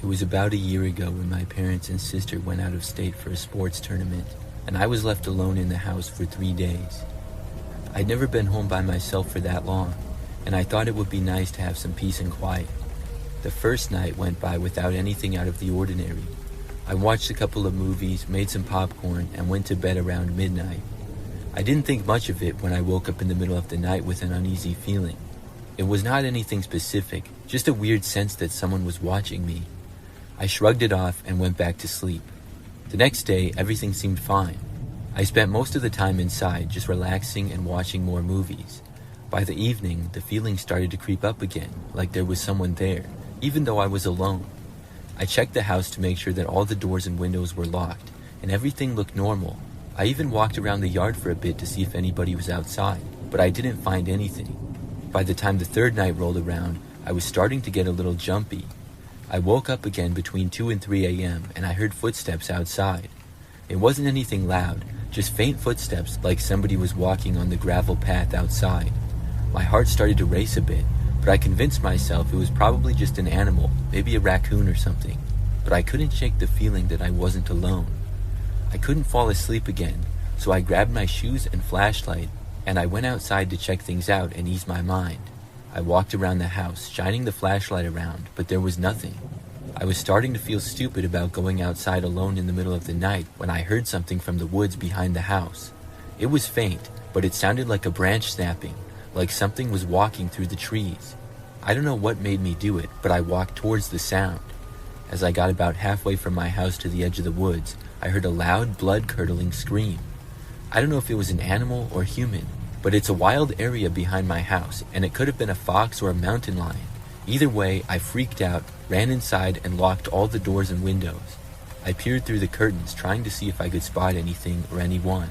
It was about a year ago when my parents and sister went out of state for a sports tournament, and I was left alone in the house for 3 days. I'd never been home by myself for that long, and I thought it would be nice to have some peace and quiet. The first night went by without anything out of the ordinary. I watched a couple of movies, made some popcorn, and went to bed around midnight. I didn't think much of it when I woke up in the middle of the night with an uneasy feeling. It was not anything specific, just a weird sense that someone was watching me. I shrugged it off and went back to sleep. The next day, everything seemed fine. I spent most of the time inside, just relaxing and watching more movies. By the evening, the feeling started to creep up again, like there was someone there, even though I was alone. I checked the house to make sure that all the doors and windows were locked, and everything looked normal. I even walked around the yard for a bit to see if anybody was outside, but I didn't find anything. By the time the third night rolled around, I was starting to get a little jumpy. I woke up again between 2 and 3 a.m. and I heard footsteps outside. It wasn't anything loud, just faint footsteps like somebody was walking on the gravel path outside. My heart started to race a bit, but I convinced myself it was probably just an animal, maybe a raccoon or something. But I couldn't shake the feeling that I wasn't alone. I couldn't fall asleep again, so I grabbed my shoes and flashlight, and I went outside to check things out and ease my mind. I walked around the house, shining the flashlight around, but there was nothing. I was starting to feel stupid about going outside alone in the middle of the night when I heard something from the woods behind the house. It was faint, but it sounded like a branch snapping, like something was walking through the trees. I don't know what made me do it, but I walked towards the sound. As I got about halfway from my house to the edge of the woods, I heard a loud, blood-curdling scream. I don't know if it was an animal or human, but it's a wild area behind my house, and it could have been a fox or a mountain lion. Either way, I freaked out, ran inside, and locked all the doors and windows. I peered through the curtains, trying to see if I could spot anything or anyone.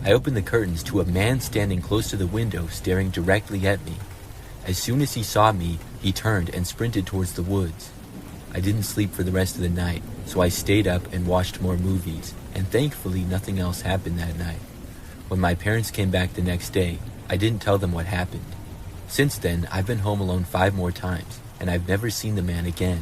I opened the curtains to a man standing close to the window, staring directly at me. As soon as he saw me, he turned and sprinted towards the woods. I didn't sleep for the rest of the night, so I stayed up and watched more movies, and thankfully nothing else happened that night. When my parents came back the next day, I didn't tell them what happened. Since then, I've been home alone 5 more times, and I've never seen the man again.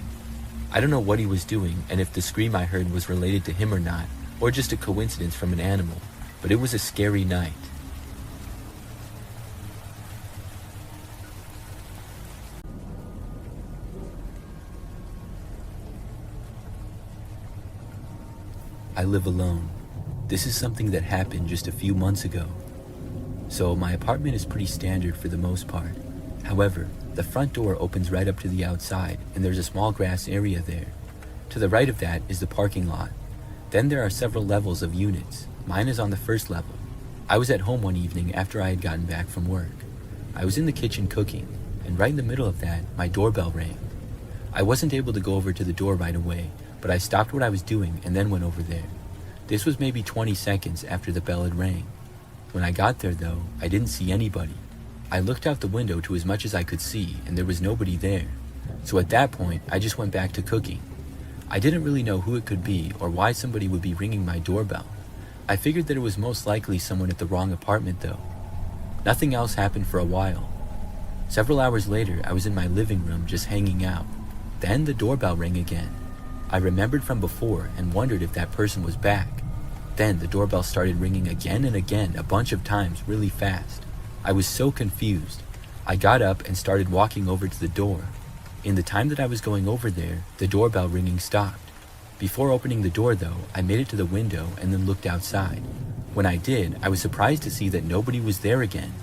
I don't know what he was doing, and if the scream I heard was related to him or not, or just a coincidence from an animal, but it was a scary night. I live alone. This is something that happened just a few months ago. So my apartment is pretty standard for the most part. However, the front door opens right up to the outside, and there's a small grass area there. To the right of that is the parking lot. Then there are several levels of units. Mine is on the first level. I was at home one evening after I had gotten back from work. I was in the kitchen cooking, and right in the middle of that, my doorbell rang. I wasn't able to go over to the door right away, but I stopped what I was doing and then went over there. This was maybe 20 seconds after the bell had rang. When I got there though, I didn't see anybody. I looked out the window to as much as I could see, and there was nobody there. So at that point, I just went back to cooking. I didn't really know who it could be or why somebody would be ringing my doorbell. I figured that it was most likely someone at the wrong apartment though. Nothing else happened for a while. Several hours later, I was in my living room just hanging out. Then the doorbell rang again. I remembered from before and wondered if that person was back. Then the doorbell started ringing again and again, a bunch of times, really fast. I was so confused. I got up and started walking over to the door. In the time that I was going over there, the doorbell ringing stopped. Before opening the door though, I made it to the window and then looked outside. When I did, I was surprised to see that nobody was there again.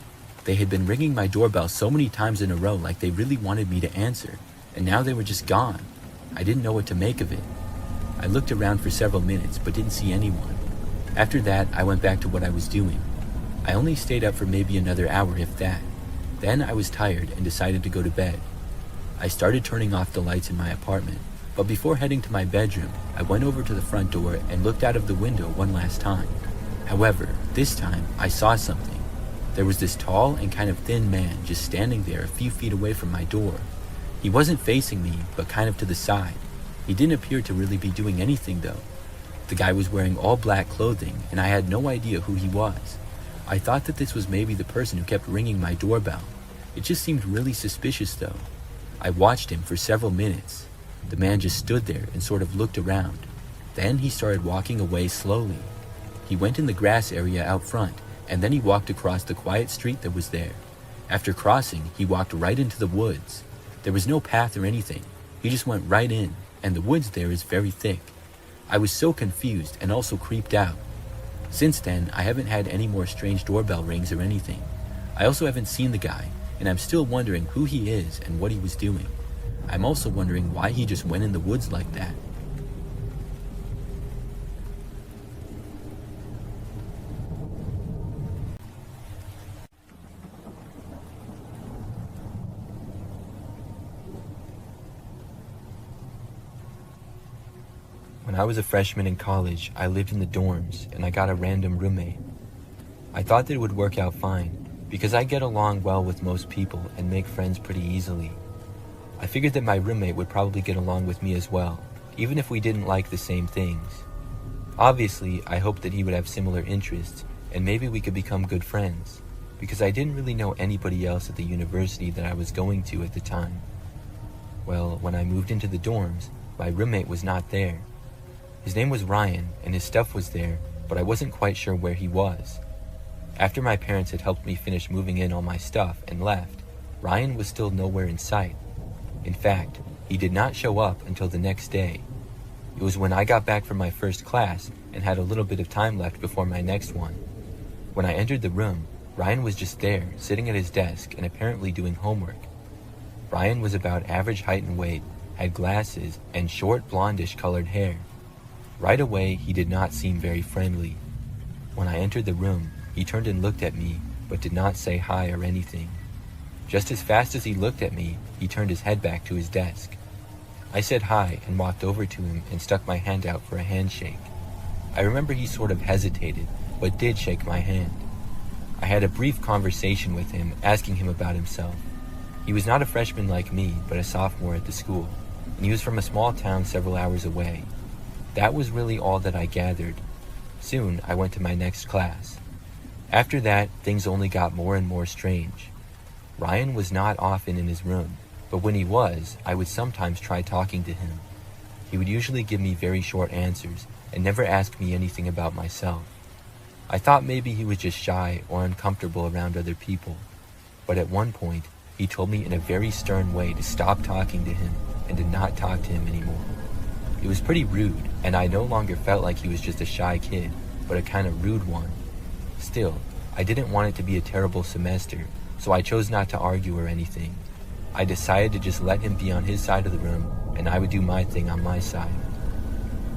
They had been ringing my doorbell so many times in a row like they really wanted me to answer, and now they were just gone. I didn't know what to make of it. I looked around for several minutes but didn't see anyone. After that, I went back to what I was doing. I only stayed up for maybe another hour if that. Then I was tired and decided to go to bed. I started turning off the lights in my apartment, but before heading to my bedroom, I went over to the front door and looked out of the window one last time. However, this time I saw something. There was this tall and kind of thin man just standing there a few feet away from my door. He wasn't facing me, but kind of to the side. He didn't appear to really be doing anything though. The guy was wearing all black clothing, and I had no idea who he was. I thought that this was maybe the person who kept ringing my doorbell. It just seemed really suspicious though. I watched him for several minutes. The man just stood there and sort of looked around. Then he started walking away slowly. He went in the grass area out front, and then he walked across the quiet street that was there. After crossing, he walked right into the woods. There was no path or anything. He just went right in, and the woods there is very thick. I was so confused and also creeped out. Since then, I haven't had any more strange doorbell rings or anything. I also haven't seen the guy, and I'm still wondering who he is and what he was doing. I'm also wondering why he just went in the woods like that. When I was a freshman in college, I lived in the dorms and I got a random roommate. I thought that it would work out fine because I get along well with most people and make friends pretty easily. I figured that my roommate would probably get along with me as well, even if we didn't like the same things. Obviously, I hoped that he would have similar interests and maybe we could become good friends, because I didn't really know anybody else at the university that I was going to at the time. Well, when I moved into the dorms, my roommate was not there. His name was Ryan, and his stuff was there, but I wasn't quite sure where he was. After my parents had helped me finish moving in all my stuff and left, Ryan was still nowhere in sight. In fact, he did not show up until the next day. It was when I got back from my first class and had a little bit of time left before my next one. When I entered the room, Ryan was just there, sitting at his desk and apparently doing homework. Ryan was about average height and weight, had glasses, and short blondish colored hair. Right away, he did not seem very friendly. When I entered the room, he turned and looked at me, but did not say hi or anything. Just as fast as he looked at me, he turned his head back to his desk. I said hi and walked over to him and stuck my hand out for a handshake. I remember he sort of hesitated, but did shake my hand. I had a brief conversation with him, asking him about himself. He was not a freshman like me, but a sophomore at the school, and he was from a small town several hours away. That was really all that I gathered. Soon, I went to my next class. After that, things only got more and more strange. Ryan was not often in his room, but when he was, I would sometimes try talking to him. He would usually give me very short answers and never ask me anything about myself. I thought maybe he was just shy or uncomfortable around other people, but at one point, he told me in a very stern way to stop talking to him and to not talk to him anymore. It was pretty rude, and I no longer felt like he was just a shy kid, but a kind of rude one. Still, I didn't want it to be a terrible semester, so I chose not to argue or anything. I decided to just let him be on his side of the room, and I would do my thing on my side.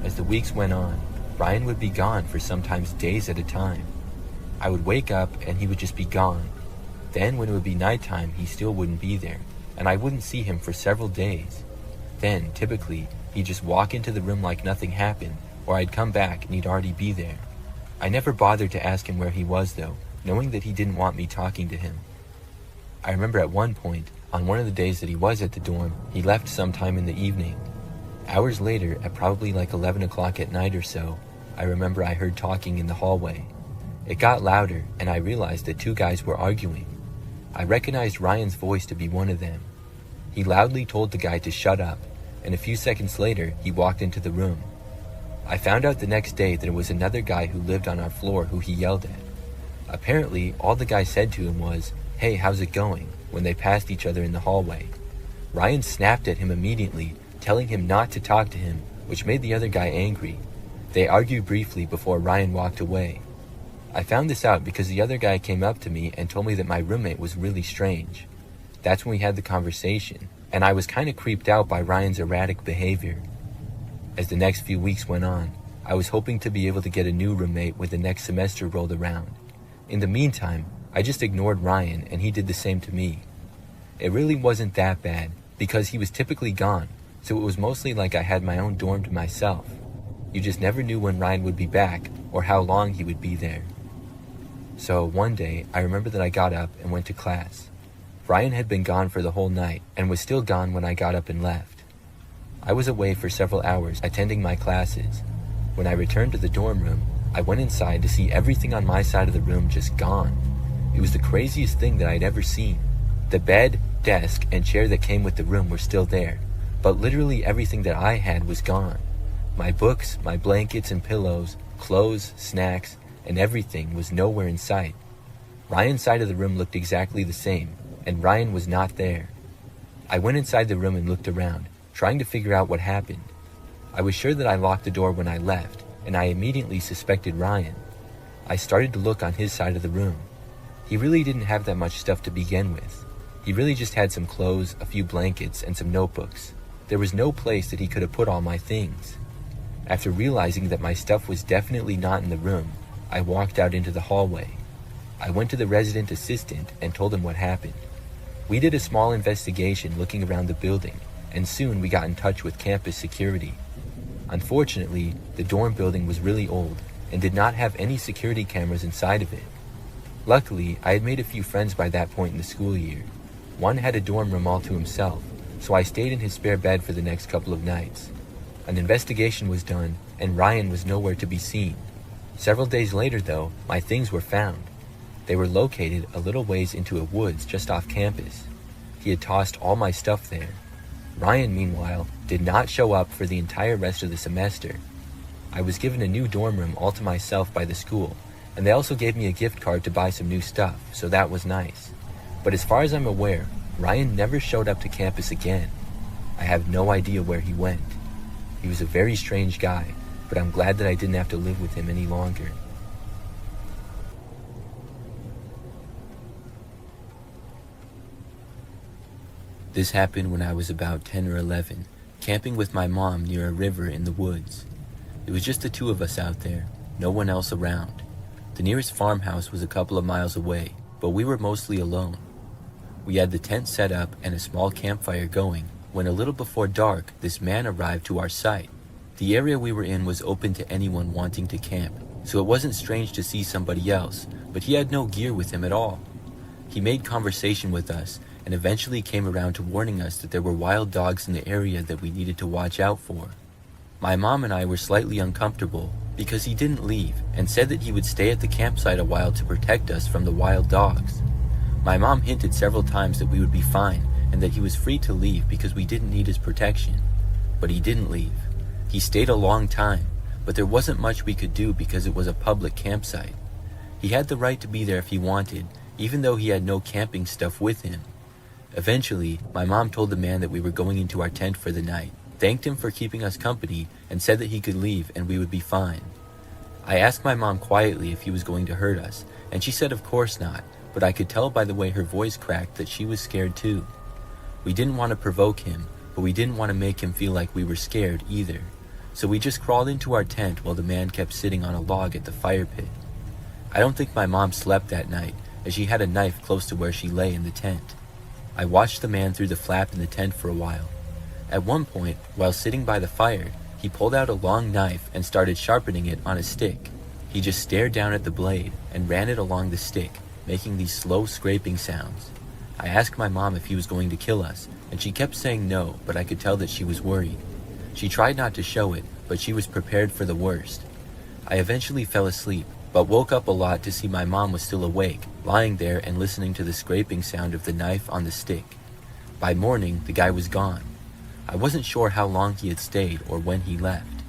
As the weeks went on, Ryan would be gone for sometimes days at a time. I would wake up and he would just be gone. Then when it would be nighttime, he still wouldn't be there, and I wouldn't see him for several days. Then, typically, he'd just walk into the room like nothing happened, or I'd come back and he'd already be there. I never bothered to ask him where he was though, knowing that he didn't want me talking to him. I remember at one point, on one of the days that he was at the dorm, he left sometime in the evening. Hours later, at probably like 11 o'clock at night or so, I remember I heard talking in the hallway. It got louder, and I realized that two guys were arguing. I recognized Ryan's voice to be one of them. He loudly told the guy to shut up, and a few seconds later, he walked into the room. I found out the next day that it was another guy who lived on our floor who he yelled at. Apparently, all the guy said to him was, "Hey, how's it going?" when they passed each other in the hallway. Ryan snapped at him immediately, telling him not to talk to him, which made the other guy angry. They argued briefly before Ryan walked away. I found this out because the other guy came up to me and told me that my roommate was really strange. That's when we had the conversation, and I was kind of creeped out by Ryan's erratic behavior. As the next few weeks went on, I was hoping to be able to get a new roommate when the next semester rolled around. In the meantime, I just ignored Ryan and he did the same to me. It really wasn't that bad because he was typically gone, so it was mostly like I had my own dorm to myself. You just never knew when Ryan would be back or how long he would be there. So one day, I remember that I got up and went to class. Ryan had been gone for the whole night and was still gone when I got up and left. I was away for several hours attending my classes. When I returned to the dorm room, I went inside to see everything on my side of the room just gone. It was the craziest thing that I'd ever seen. The bed, desk, and chair that came with the room were still there, but literally everything that I had was gone. My books, my blankets and pillows, clothes, snacks, and everything was nowhere in sight. Ryan's side of the room looked exactly the same, and Ryan was not there. I went inside the room and looked around, trying to figure out what happened. I was sure that I locked the door when I left, and I immediately suspected Ryan. I started to look on his side of the room. He really didn't have that much stuff to begin with. He really just had some clothes, a few blankets, and some notebooks. There was no place that he could have put all my things. After realizing that my stuff was definitely not in the room, I walked out into the hallway. I went to the resident assistant and told him what happened. We did a small investigation looking around the building, and soon we got in touch with campus security. Unfortunately, the dorm building was really old and did not have any security cameras inside of it. Luckily, I had made a few friends by that point in the school year. One had a dorm room all to himself, so I stayed in his spare bed for the next couple of nights. An investigation was done, and Ryan was nowhere to be seen. Several days later, though, my things were found. They were located a little ways into a woods just off campus. He had tossed all my stuff there. Ryan, meanwhile, did not show up for the entire rest of the semester. I was given a new dorm room all to myself by the school, and they also gave me a gift card to buy some new stuff, so that was nice. But as far as I'm aware, Ryan never showed up to campus again. I have no idea where he went. He was a very strange guy, but I'm glad that I didn't have to live with him any longer. This happened when I was about 10 or 11, camping with my mom near a river in the woods. It was just the two of us out there, no one else around. The nearest farmhouse was a couple of miles away, but we were mostly alone. We had the tent set up and a small campfire going when a little before dark, this man arrived to our site. The area we were in was open to anyone wanting to camp, so it wasn't strange to see somebody else, but he had no gear with him at all. He made conversation with us and eventually came around to warning us that there were wild dogs in the area that we needed to watch out for. My mom and I were slightly uncomfortable because he didn't leave and said that he would stay at the campsite a while to protect us from the wild dogs. My mom hinted several times that we would be fine and that he was free to leave because we didn't need his protection. But he didn't leave. He stayed a long time, but there wasn't much we could do because it was a public campsite. He had the right to be there if he wanted, even though he had no camping stuff with him. Eventually, my mom told the man that we were going into our tent for the night, thanked him for keeping us company, and said that he could leave and we would be fine. I asked my mom quietly if he was going to hurt us, and she said of course not, but I could tell by the way her voice cracked that she was scared too. We didn't want to provoke him, but we didn't want to make him feel like we were scared either. So we just crawled into our tent while the man kept sitting on a log at the fire pit. I don't think my mom slept that night, as she had a knife close to where she lay in the tent. I watched the man through the flap in the tent for a while. At one point, while sitting by the fire, he pulled out a long knife and started sharpening it on a stick. He just stared down at the blade and ran it along the stick, making these slow scraping sounds. I asked my mom if he was going to kill us, and she kept saying no, but I could tell that she was worried. She tried not to show it, but she was prepared for the worst. I eventually fell asleep, but woke up a lot to see my mom was still awake, lying there and listening to the scraping sound of the knife on the stick. By morning, the guy was gone. I wasn't sure how long he had stayed or when he left.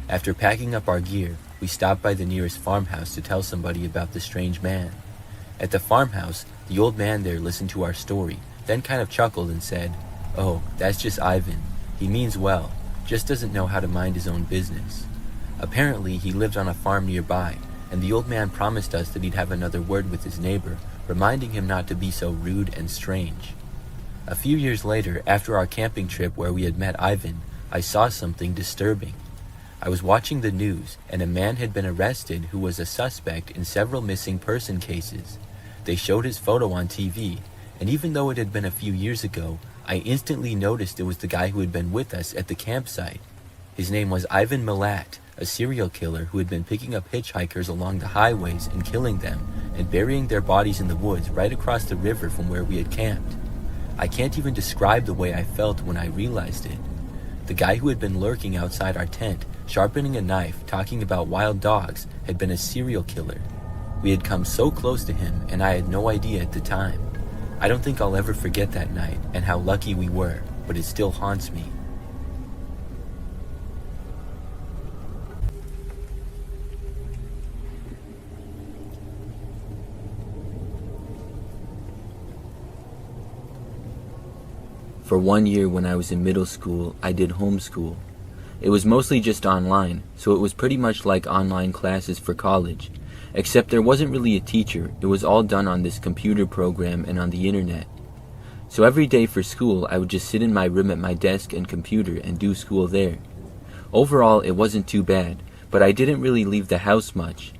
After packing up our gear, we stopped by the nearest farmhouse to tell somebody about the strange man. At the farmhouse, the old man there listened to our story, then kind of chuckled and said, "Oh, that's just Ivan. He means well, just doesn't know how to mind his own business." Apparently, he lived on a farm nearby, and the old man promised us that he'd have another word with his neighbor, reminding him not to be so rude and strange. A few years later, after our camping trip where we had met Ivan, I saw something disturbing. I was watching the news, and a man had been arrested who was a suspect in several missing person cases. They showed his photo on TV, and even though it had been a few years ago, I instantly noticed it was the guy who had been with us at the campsite. His name was Ivan Milat, a serial killer who had been picking up hitchhikers along the highways and killing them, and burying their bodies in the woods right across the river from where we had camped. I can't even describe the way I felt when I realized it. The guy who had been lurking outside our tent, sharpening a knife, talking about wild dogs, had been a serial killer. We had come so close to him, and I had no idea at the time. I don't think I'll ever forget that night and how lucky we were, but it still haunts me. For 1 year when I was in middle school, I did homeschool. It was mostly just online, so it was pretty much like online classes for college, except there wasn't really a teacher. It was all done on this computer program and on the internet. So every day for school, I would just sit in my room at my desk and computer and do school there. Overall, it wasn't too bad, but I didn't really leave the house much.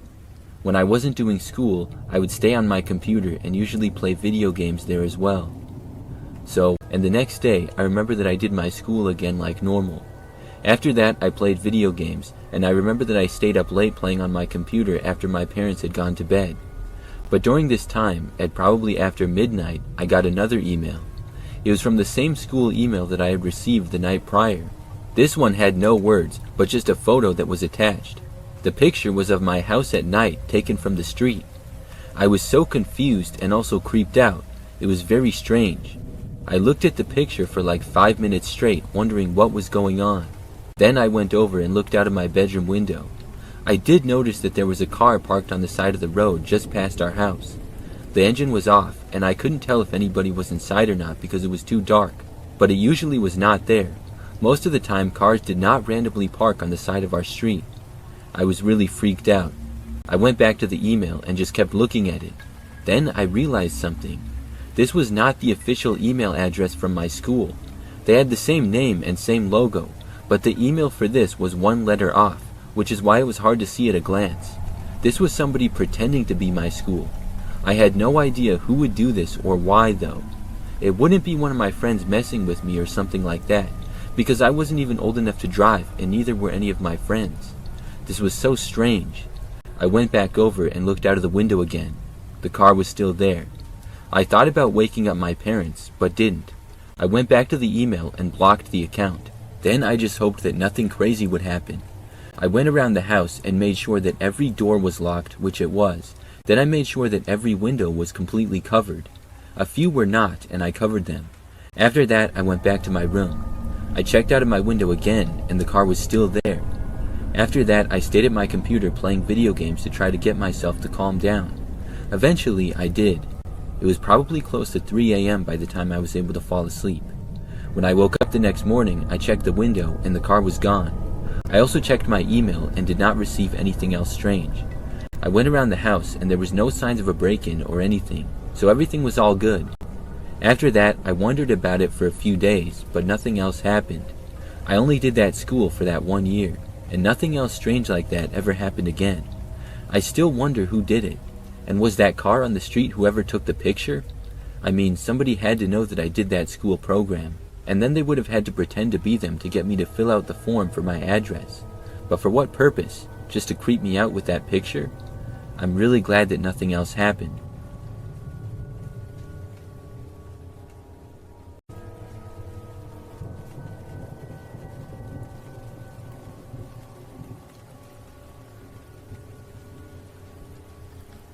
When I wasn't doing school, I would stay on my computer and usually play video games there as well. And the next day, I remember that I did my school again like normal. After that, I played video games, and I remember that I stayed up late playing on my computer after my parents had gone to bed. But during this time, at probably after midnight, I got another email. It was from the same school email that I had received the night prior. This one had no words, but just a photo that was attached. The picture was of my house at night, taken from the street. I was so confused and also creeped out. It was very strange. I looked at the picture for like 5 minutes straight, wondering what was going on. Then I went over and looked out of my bedroom window. I did notice that there was a car parked on the side of the road just past our house. The engine was off, and I couldn't tell if anybody was inside or not because it was too dark, but it usually was not there. Most of the time, cars did not randomly park on the side of our street. I was really freaked out. I went back to the email and just kept looking at it. Then I realized something. This was not the official email address from my school. They had the same name and same logo, but the email for this was one letter off, which is why it was hard to see at a glance. This was somebody pretending to be my school. I had no idea who would do this or why though. It wouldn't be one of my friends messing with me or something like that, because I wasn't even old enough to drive and neither were any of my friends. This was so strange. I went back over and looked out of the window again. The car was still there. I thought about waking up my parents, but didn't. I went back to the email and blocked the account. Then I just hoped that nothing crazy would happen. I went around the house and made sure that every door was locked, which it was. Then I made sure that every window was completely covered. A few were not, and I covered them. After that, I went back to my room. I checked out of my window again, and the car was still there. After that, I stayed at my computer playing video games to try to get myself to calm down. Eventually, I did. It was probably close to 3 a.m. by the time I was able to fall asleep. When I woke up the next morning, I checked the window and the car was gone. I also checked my email and did not receive anything else strange. I went around the house and there was no signs of a break-in or anything, so everything was all good. After that, I wondered about it for a few days, but nothing else happened. I only did that school for that 1 year, and nothing else strange like that ever happened again. I still wonder who did it. And was that car on the street whoever took the picture? I mean, somebody had to know that I did that school program, and then they would have had to pretend to be them to get me to fill out the form for my address. But for what purpose? Just to creep me out with that picture? I'm really glad that nothing else happened.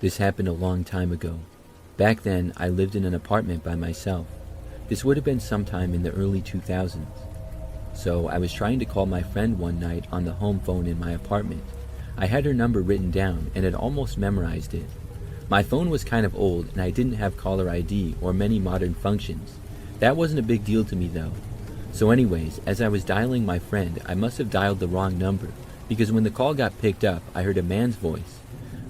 This happened a long time ago. Back then, I lived in an apartment by myself. This would have been sometime in the early 2000s. So I was trying to call my friend one night on the home phone in my apartment. I had her number written down and had almost memorized it. My phone was kind of old and I didn't have caller ID or many modern functions. That wasn't a big deal to me though. So anyways, as I was dialing my friend, I must have dialed the wrong number, because when the call got picked up, I heard a man's voice.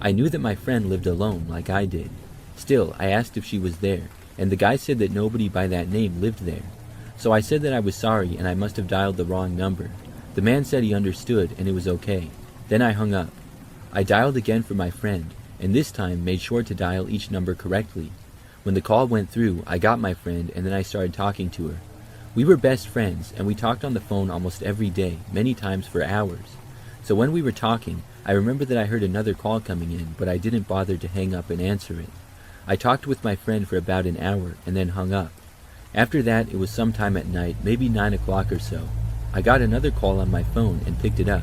I knew that my friend lived alone, like I did. Still, I asked if she was there, and the guy said that nobody by that name lived there. So I said that I was sorry and I must have dialed the wrong number. The man said he understood and it was okay. Then I hung up. I dialed again for my friend, and this time made sure to dial each number correctly. When the call went through, I got my friend and then I started talking to her. We were best friends, and we talked on the phone almost every day, many times for hours. So when we were talking, I remember that I heard another call coming in, but I didn't bother to hang up and answer it. I talked with my friend for about an hour and then hung up. After that, it was sometime at night, maybe 9 o'clock or so. I got another call on my phone and picked it up.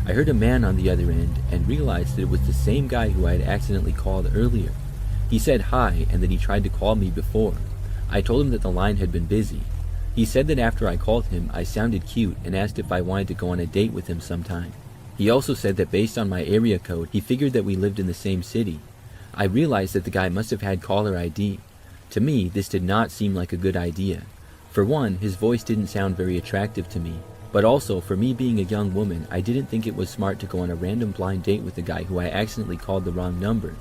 I heard a man on the other end and realized that it was the same guy who I had accidentally called earlier. He said hi and that he tried to call me before. I told him that the line had been busy. He said that after I called him, I sounded cute and asked if I wanted to go on a date with him sometime. He also said that based on my area code, he figured that we lived in the same city. I realized that the guy must have had caller ID. To me, this did not seem like a good idea. For one, his voice didn't sound very attractive to me, but also, for me being a young woman, I didn't think it was smart to go on a random blind date with a guy who I accidentally called the wrong number.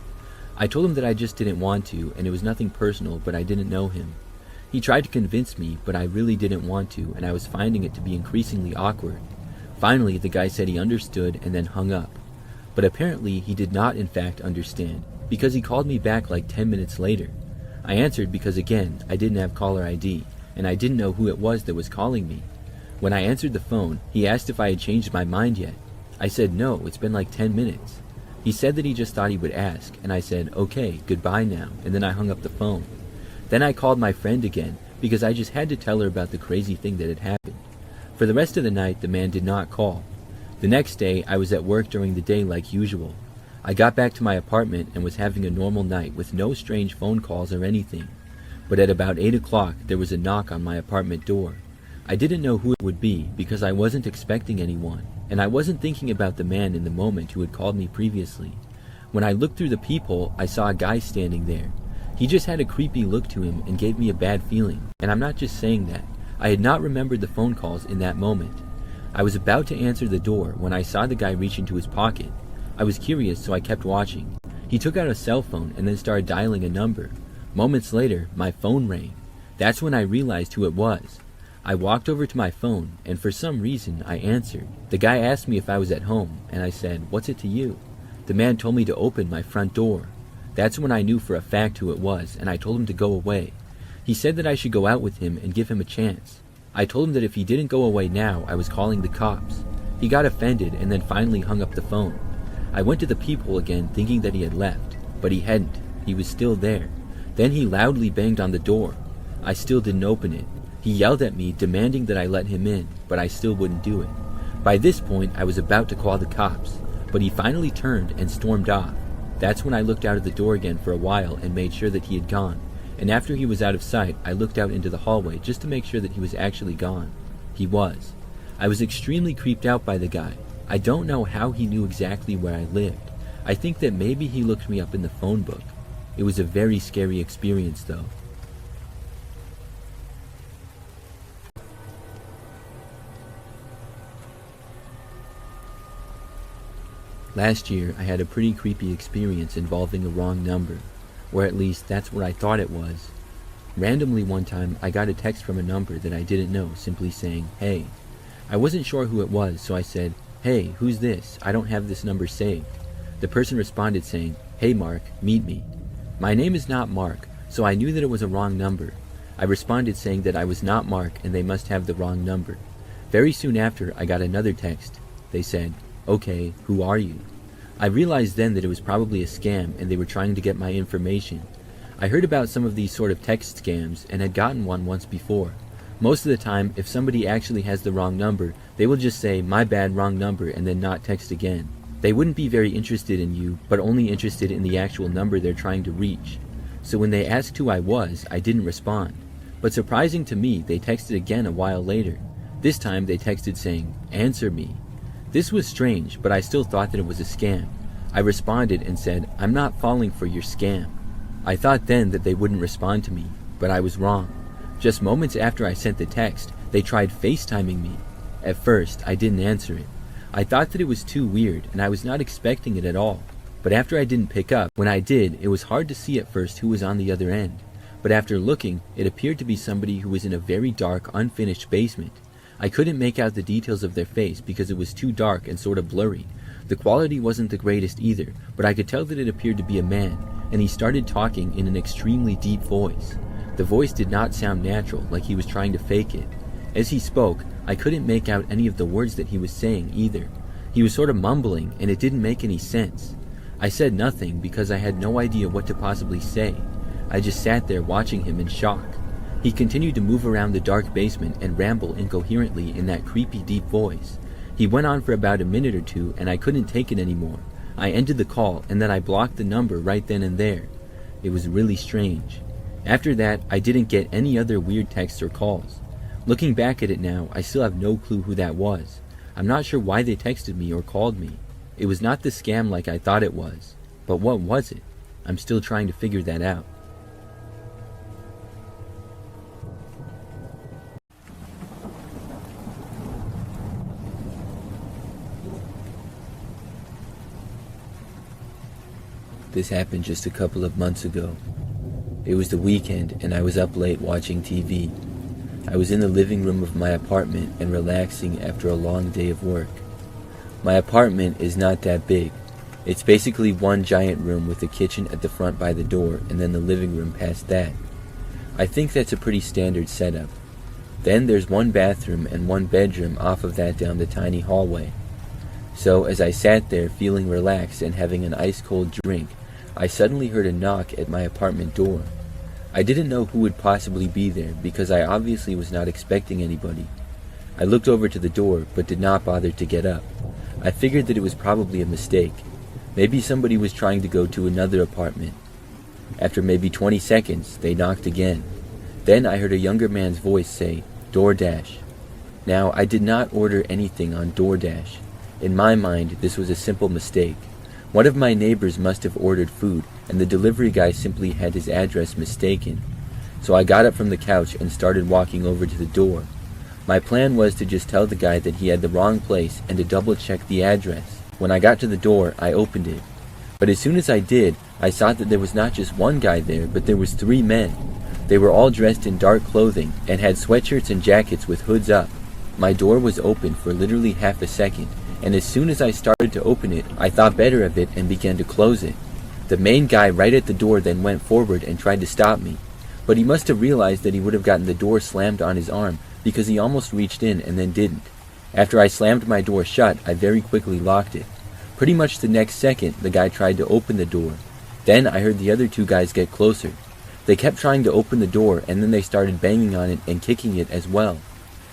I told him that I just didn't want to, and it was nothing personal, but I didn't know him. He tried to convince me, but I really didn't want to, and I was finding it to be increasingly awkward. Finally, the guy said he understood and then hung up. But apparently, he did not in fact understand, because he called me back like 10 minutes later. I answered because again, I didn't have caller ID, and I didn't know who it was that was calling me. When I answered the phone, he asked if I had changed my mind yet. I said no, it's been like 10 minutes. He said that he just thought he would ask, and I said, okay, goodbye now, and then I hung up the phone. Then I called my friend again, because I just had to tell her about the crazy thing that had happened. For the rest of the night, the man did not call. The next day, I was at work during the day like usual. I got back to my apartment and was having a normal night with no strange phone calls or anything. But at about 8 o'clock, there was a knock on my apartment door. I didn't know who it would be because I wasn't expecting anyone, and I wasn't thinking about the man in the moment who had called me previously. When I looked through the peephole, I saw a guy standing there. He just had a creepy look to him and gave me a bad feeling, and I'm not just saying that. I had not remembered the phone calls in that moment. I was about to answer the door when I saw the guy reach into his pocket. I was curious, so I kept watching. He took out a cell phone and then started dialing a number. Moments later, my phone rang. That's when I realized who it was. I walked over to my phone, and for some reason, I answered. The guy asked me if I was at home, and I said, "What's it to you?" The man told me to open my front door. That's when I knew for a fact who it was, and I told him to go away. He said that I should go out with him and give him a chance. I told him that if he didn't go away now, I was calling the cops. He got offended and then finally hung up the phone. I went to the peephole again thinking that he had left, but he hadn't. He was still there. Then he loudly banged on the door. I still didn't open it. He yelled at me, demanding that I let him in, but I still wouldn't do it. By this point, I was about to call the cops, but he finally turned and stormed off. That's when I looked out of the door again for a while and made sure that he had gone. And after he was out of sight, I looked out into the hallway just to make sure that he was actually gone. He was. I was extremely creeped out by the guy. I don't know how he knew exactly where I lived. I think that maybe he looked me up in the phone book. It was a very scary experience, though. Last year, I had a pretty creepy experience involving a wrong number, or at least that's what I thought it was. Randomly one time, I got a text from a number that I didn't know, simply saying, "Hey." I wasn't sure who it was, so I said, "Hey, who's this? I don't have this number saved." The person responded saying, "Hey Mark, meet me." My name is not Mark, so I knew that it was a wrong number. I responded saying that I was not Mark and they must have the wrong number. Very soon after, I got another text. They said, "Okay, who are you?" I realized then that it was probably a scam and they were trying to get my information. I heard about some of these sort of text scams and had gotten one once before. Most of the time, if somebody actually has the wrong number, they will just say, "My bad, wrong number," and then not text again. They wouldn't be very interested in you, but only interested in the actual number they're trying to reach. So when they asked who I was, I didn't respond. But surprising to me, they texted again a while later. This time they texted saying, "Answer me." This was strange, but I still thought that it was a scam. I responded and said, "I'm not falling for your scam." I thought then that they wouldn't respond to me, but I was wrong. Just moments after I sent the text, they tried FaceTiming me. At first, I didn't answer it. I thought that it was too weird, and I was not expecting it at all. But after I didn't pick up, when I did, it was hard to see at first who was on the other end. But after looking, it appeared to be somebody who was in a very dark, unfinished basement. I couldn't make out the details of their face because it was too dark and sort of blurry. The quality wasn't the greatest either, but I could tell that it appeared to be a man, and he started talking in an extremely deep voice. The voice did not sound natural, like he was trying to fake it. As he spoke, I couldn't make out any of the words that he was saying either. He was sort of mumbling, and it didn't make any sense. I said nothing because I had no idea what to possibly say. I just sat there watching him in shock. He continued to move around the dark basement and ramble incoherently in that creepy deep voice. He went on for about a minute or two, and I couldn't take it anymore. I ended the call, and then I blocked the number right then and there. It was really strange. After that, I didn't get any other weird texts or calls. Looking back at it now, I still have no clue who that was. I'm not sure why they texted me or called me. It was not the scam like I thought it was. But what was it? I'm still trying to figure that out. This happened just a couple of months ago. It was the weekend and I was up late watching TV. I was in the living room of my apartment and relaxing after a long day of work. My apartment is not that big. It's basically one giant room with a kitchen at the front by the door and then the living room past that. I think that's a pretty standard setup. Then there's one bathroom and one bedroom off of that down the tiny hallway. So as I sat there feeling relaxed and having an ice-cold drink, I suddenly heard a knock at my apartment door. I didn't know who would possibly be there because I obviously was not expecting anybody. I looked over to the door but did not bother to get up. I figured that it was probably a mistake. Maybe somebody was trying to go to another apartment. After maybe 20 seconds, they knocked again. Then I heard a younger man's voice say, "DoorDash." Now, I did not order anything on DoorDash. In my mind, this was a simple mistake. One of my neighbors must have ordered food, and the delivery guy simply had his address mistaken. So I got up from the couch and started walking over to the door. My plan was to just tell the guy that he had the wrong place and to double-check the address. When I got to the door, I opened it. But as soon as I did, I saw that there was not just one guy there, but there was 3 men. They were all dressed in dark clothing and had sweatshirts and jackets with hoods up. My door was open for literally half a second, and as soon as I started to open it, I thought better of it and began to close it. The main guy right at the door then went forward and tried to stop me, but he must have realized that he would have gotten the door slammed on his arm because he almost reached in and then didn't. After I slammed my door shut, I very quickly locked it. Pretty much the next second, the guy tried to open the door. Then I heard the other 2 guys get closer. They kept trying to open the door and then they started banging on it and kicking it as well.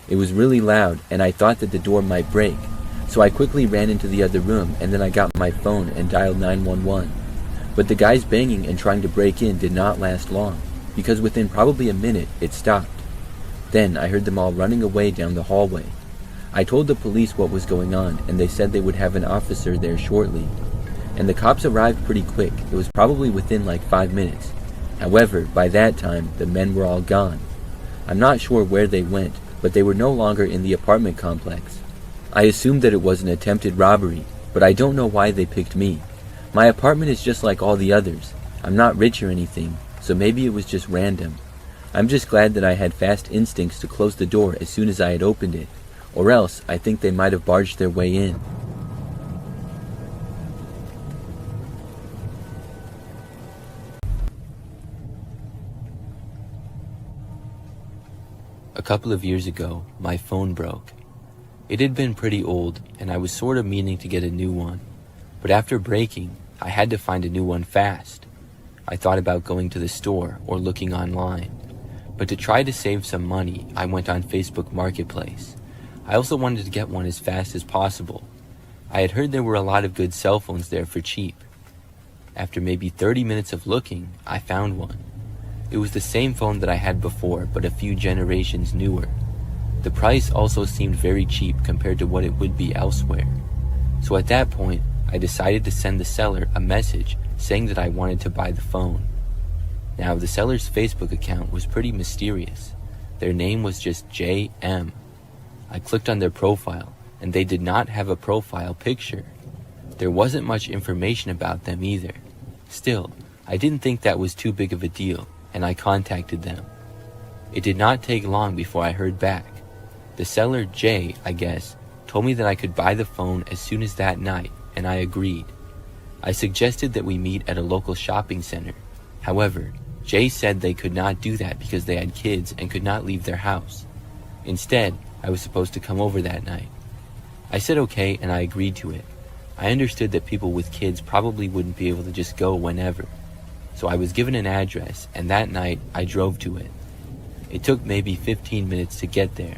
It was really loud and I thought that the door might break. So I quickly ran into the other room and then I got my phone and dialed 911. But the guys banging and trying to break in did not last long, because within probably a minute it stopped. Then I heard them all running away down the hallway. I told the police what was going on and they said they would have an officer there shortly. And the cops arrived pretty quick. It was probably within like 5 minutes. However, by that time, the men were all gone. I'm not sure where they went, but they were no longer in the apartment complex. I assumed that it was an attempted robbery, but I don't know why they picked me. My apartment is just like all the others. I'm not rich or anything, so maybe it was just random. I'm just glad that I had fast instincts to close the door as soon as I had opened it, or else I think they might have barged their way in. A couple of years ago, my phone broke. It had been pretty old, and I was sort of meaning to get a new one. But after breaking, I had to find a new one fast. I thought about going to the store or looking online. But to try to save some money, I went on Facebook Marketplace. I also wanted to get one as fast as possible. I had heard there were a lot of good cell phones there for cheap. After maybe 30 minutes of looking, I found one. It was the same phone that I had before, but a few generations newer. The price also seemed very cheap compared to what it would be elsewhere. So at that point, I decided to send the seller a message saying that I wanted to buy the phone. Now, the seller's Facebook account was pretty mysterious. Their name was just JM. I clicked on their profile, and they did not have a profile picture. There wasn't much information about them either. Still, I didn't think that was too big of a deal, and I contacted them. It did not take long before I heard back. The seller, Jay, I guess, told me that I could buy the phone as soon as that night, and I agreed. I suggested that we meet at a local shopping center. However, Jay said they could not do that because they had kids and could not leave their house. Instead, I was supposed to come over that night. I said okay, and I agreed to it. I understood that people with kids probably wouldn't be able to just go whenever. So I was given an address, and that night I drove to it. It took maybe 15 minutes to get there.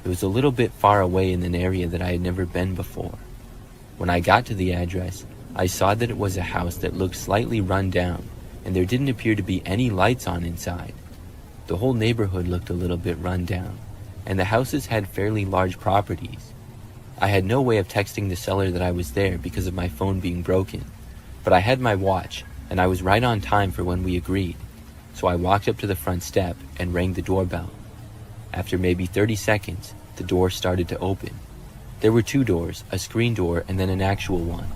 It was a little bit far away in an area that I had never been before. When I got to the address, I saw that it was a house that looked slightly run down, and there didn't appear to be any lights on inside. The whole neighborhood looked a little bit run down, and the houses had fairly large properties. I had no way of texting the seller that I was there because of my phone being broken, but I had my watch, and I was right on time for when we agreed. So I walked up to the front step and rang the doorbell. After maybe 30 seconds, the door started to open. There were 2 doors, a screen door and then an actual one.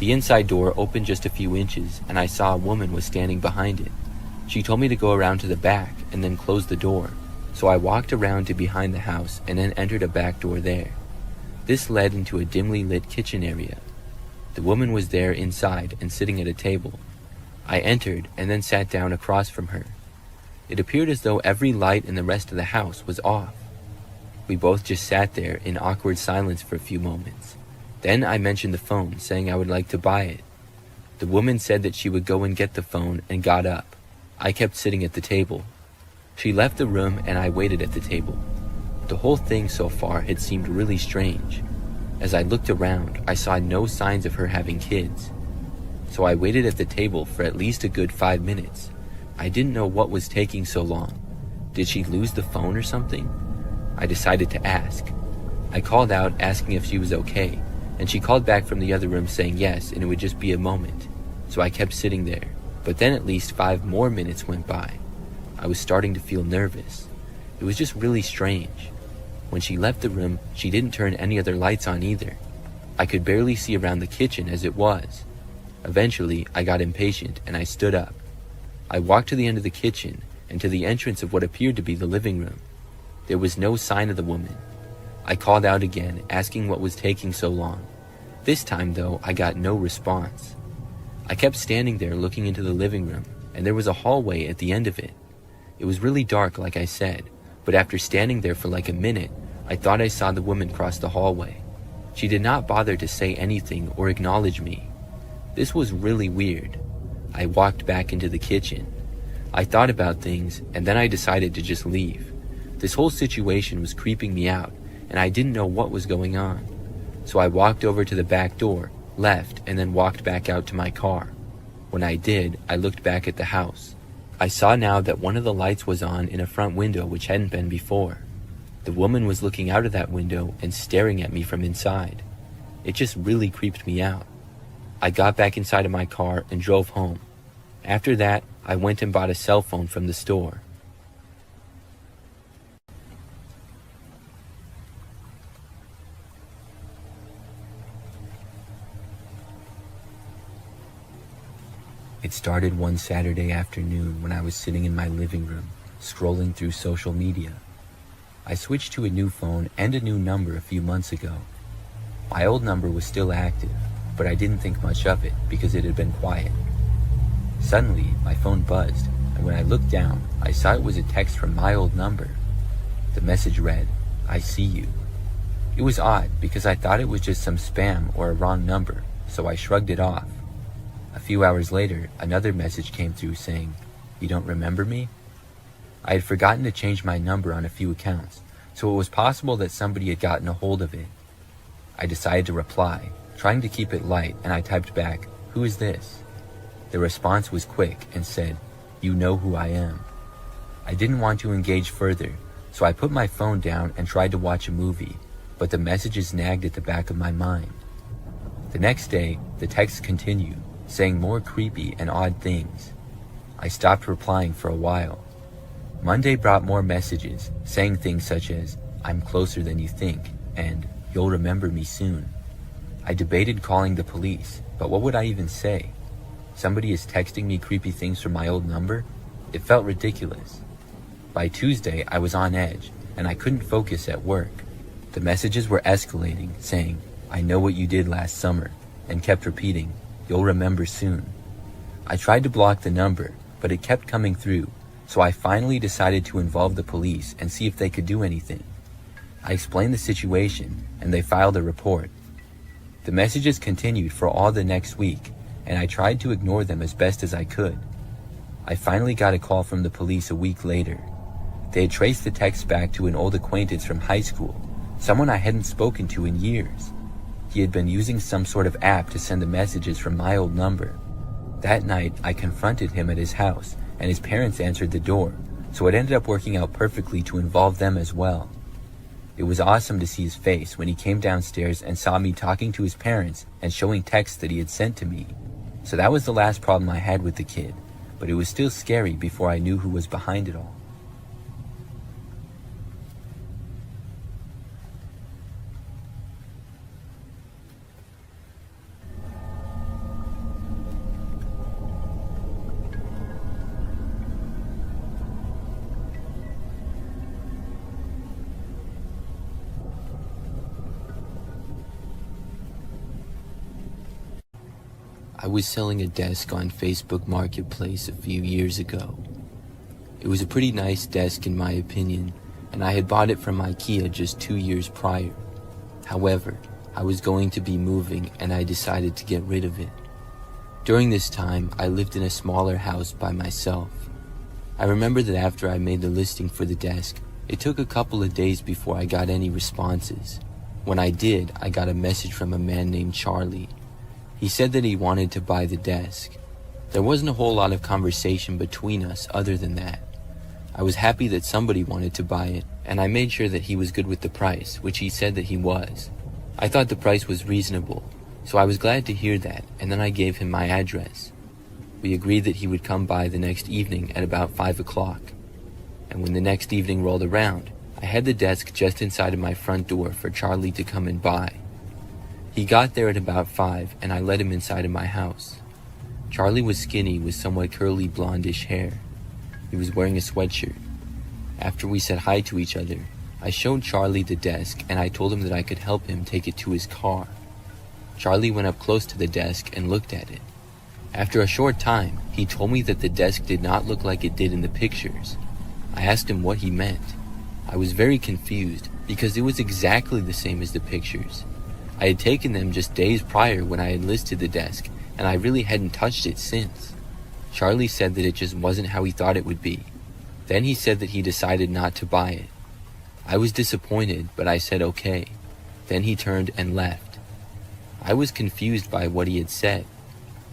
The inside door opened just a few inches, and I saw a woman was standing behind it. She told me to go around to the back and then close the door. So I walked around to behind the house and then entered a back door there. This led into a dimly lit kitchen area. The woman was there inside and sitting at a table. I entered and then sat down across from her. It appeared as though every light in the rest of the house was off. We both just sat there in awkward silence for a few moments. Then I mentioned the phone, saying I would like to buy it. The woman said that she would go and get the phone and got up. I kept sitting at the table. She left the room and I waited at the table. The whole thing so far had seemed really strange. As I looked around, I saw no signs of her having kids. So I waited at the table for at least a good 5 minutes. I didn't know what was taking so long. Did she lose the phone or something? I decided to ask. I called out asking if she was okay, and she called back from the other room saying yes, and it would just be a moment. So I kept sitting there, but then at least 5 more minutes went by. I was starting to feel nervous. It was just really strange. When she left the room, she didn't turn any other lights on either. I could barely see around the kitchen as it was. Eventually, I got impatient and I stood up. I walked to the end of the kitchen and to the entrance of what appeared to be the living room. There was no sign of the woman. I called out again, asking what was taking so long. This time, though, I got no response. I kept standing there looking into the living room, and there was a hallway at the end of it. It was really dark, like I said, but after standing there for like a minute, I thought I saw the woman cross the hallway. She did not bother to say anything or acknowledge me. This was really weird. I walked back into the kitchen. I thought about things, and then I decided to just leave. This whole situation was creeping me out, and I didn't know what was going on. So I walked over to the back door, left, and then walked back out to my car. When I did, I looked back at the house. I saw now that one of the lights was on in a front window which hadn't been before. The woman was looking out of that window and staring at me from inside. It just really creeped me out. I got back inside of my car and drove home. After that, I went and bought a cell phone from the store. It started one Saturday afternoon when I was sitting in my living room, scrolling through social media. I switched to a new phone and a new number a few months ago. My old number was still active, but I didn't think much of it because it had been quiet. Suddenly, my phone buzzed, and when I looked down, I saw it was a text from my old number. The message read, "I see you." It was odd because I thought it was just some spam or a wrong number, so I shrugged it off. A few hours later, another message came through saying, "You don't remember me?" I had forgotten to change my number on a few accounts, so it was possible that somebody had gotten a hold of it. I decided to reply, trying to keep it light, and I typed back, "Who is this?" The response was quick and said, "You know who I am." I didn't want to engage further, so I put my phone down and tried to watch a movie, but the messages nagged at the back of my mind. The next day, the texts continued, saying more creepy and odd things. I stopped replying for a while. Monday brought more messages, saying things such as, "I'm closer than you think," and "You'll remember me soon." I debated calling the police, but what would I even say? Somebody is texting me creepy things from my old number? It felt ridiculous. By Tuesday, I was on edge, and I couldn't focus at work. The messages were escalating, saying, "I know what you did last summer," and kept repeating, "You'll remember soon." I tried to block the number, but it kept coming through, so I finally decided to involve the police and see if they could do anything. I explained the situation, and they filed a report. The messages continued for all the next week, and I tried to ignore them as best as I could. I finally got a call from the police a week later. They had traced the text back to an old acquaintance from high school, someone I hadn't spoken to in years. He had been using some sort of app to send the messages from my old number. That night, I confronted him at his house, and his parents answered the door, so it ended up working out perfectly to involve them as well. It was awesome to see his face when he came downstairs and saw me talking to his parents and showing texts that he had sent to me. So that was the last problem I had with the kid, but it was still scary before I knew who was behind it all. I was selling a desk on Facebook Marketplace a few years ago. It was a pretty nice desk in my opinion, and I had bought it from IKEA just 2 years prior. However, I was going to be moving and I decided to get rid of it. During this time, I lived in a smaller house by myself. I remember that after I made the listing for the desk, it took a couple of days before I got any responses. When I did, I got a message from a man named Charlie. He said that he wanted to buy the desk. There wasn't a whole lot of conversation between us other than that. I was happy that somebody wanted to buy it, and I made sure that he was good with the price, which he said that he was. I thought the price was reasonable, so I was glad to hear that, and then I gave him my address. We agreed that he would come by the next evening at about 5 o'clock. And when the next evening rolled around, I had the desk just inside of my front door for Charlie to come and buy. He got there at about 5, and I let him inside of my house. Charlie was skinny with somewhat curly blondish hair. He was wearing a sweatshirt. After we said hi to each other, I showed Charlie the desk and I told him that I could help him take it to his car. Charlie went up close to the desk and looked at it. After a short time, he told me that the desk did not look like it did in the pictures. I asked him what he meant. I was very confused because it was exactly the same as the pictures. I had taken them just days prior when I had listed the desk, and I really hadn't touched it since. Charlie said that it just wasn't how he thought it would be. Then he said that he decided not to buy it. I was disappointed, but I said okay. Then he turned and left. I was confused by what he had said.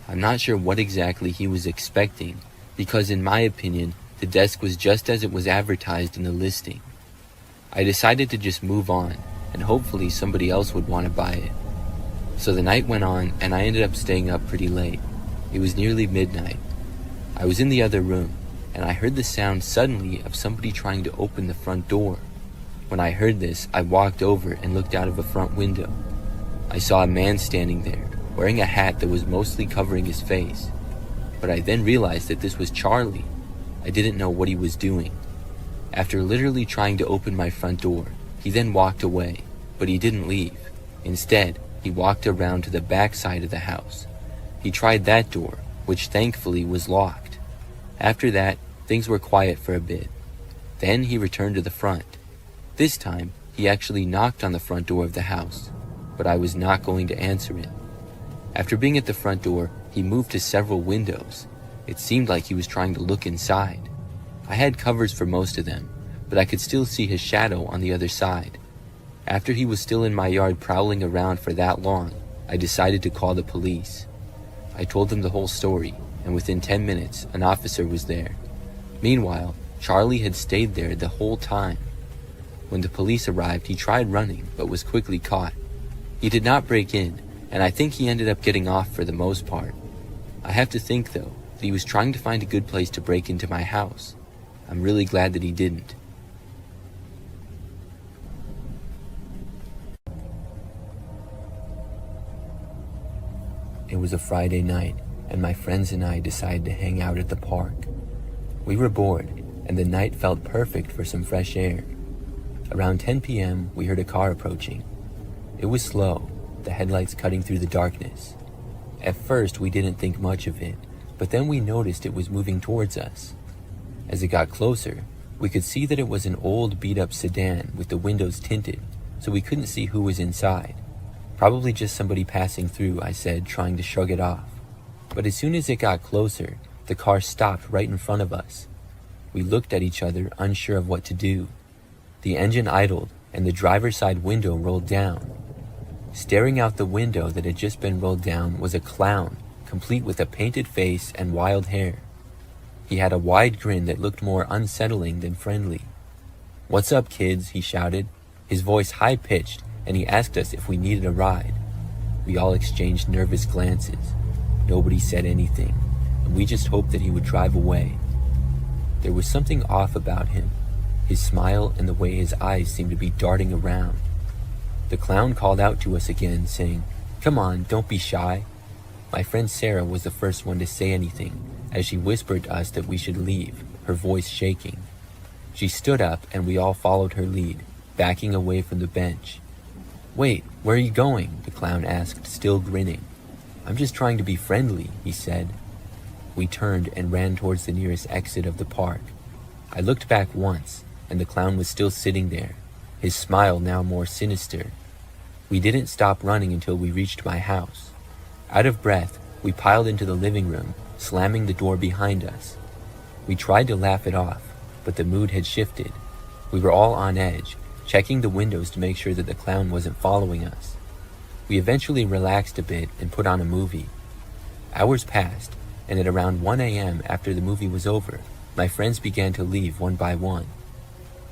I'm not sure what exactly he was expecting, because in my opinion, the desk was just as it was advertised in the listing. I decided to just move on, and hopefully somebody else would want to buy it. So the night went on, and I ended up staying up pretty late. It was nearly midnight. I was in the other room, and I heard the sound suddenly of somebody trying to open the front door. When I heard this, I walked over and looked out of a front window. I saw a man standing there, wearing a hat that was mostly covering his face. But I then realized that this was Charlie. I didn't know what he was doing. After literally trying to open my front door, he then walked away, but he didn't leave. Instead, he walked around to the back side of the house. He tried that door, which thankfully was locked. After that, things were quiet for a bit. Then he returned to the front. This time, he actually knocked on the front door of the house, but I was not going to answer it. After being at the front door, he moved to several windows. It seemed like he was trying to look inside. I had covers for most of them, but I could still see his shadow on the other side. After he was still in my yard prowling around for that long, I decided to call the police. I told them the whole story, and within 10 minutes, an officer was there. Meanwhile, Charlie had stayed there the whole time. When the police arrived, he tried running, but was quickly caught. He did not break in, and I think he ended up getting off for the most part. I have to think, though, that he was trying to find a good place to break into my house. I'm really glad that he didn't. It was a Friday night, and my friends and I decided to hang out at the park. We were bored, and the night felt perfect for some fresh air. Around 10 p.m., we heard a car approaching. It was slow, the headlights cutting through the darkness. At first, we didn't think much of it, but then we noticed it was moving towards us. As it got closer, we could see that it was an old beat-up sedan with the windows tinted, so we couldn't see who was inside. Probably just somebody passing through, I said, trying to shrug it off. But as soon as it got closer, the car stopped right in front of us. We looked at each other, unsure of what to do. The engine idled, and the driver's side window rolled down. Staring out the window that had just been rolled down was a clown, complete with a painted face and wild hair. He had a wide grin that looked more unsettling than friendly. "What's up, kids?" he shouted, his voice high-pitched, and he asked us if we needed a ride. We all exchanged nervous glances. Nobody said anything, and we just hoped that he would drive away. There was something off about him, his smile and the way his eyes seemed to be darting around. The clown called out to us again, saying, "Come on, don't be shy." My friend Sarah was the first one to say anything, as she whispered to us that we should leave, her voice shaking. She stood up, and we all followed her lead, backing away from the bench. "Wait, where are you going?" the clown asked, still grinning. "I'm just trying to be friendly," he said. We turned and ran towards the nearest exit of the park. I looked back once, and the clown was still sitting there, his smile now more sinister. We didn't stop running until we reached my house. Out of breath, we piled into the living room, slamming the door behind us. We tried to laugh it off, but the mood had shifted. We were all on edge, checking the windows to make sure that the clown wasn't following us. We eventually relaxed a bit and put on a movie. Hours passed, and at around 1 a.m. after the movie was over, my friends began to leave one by one.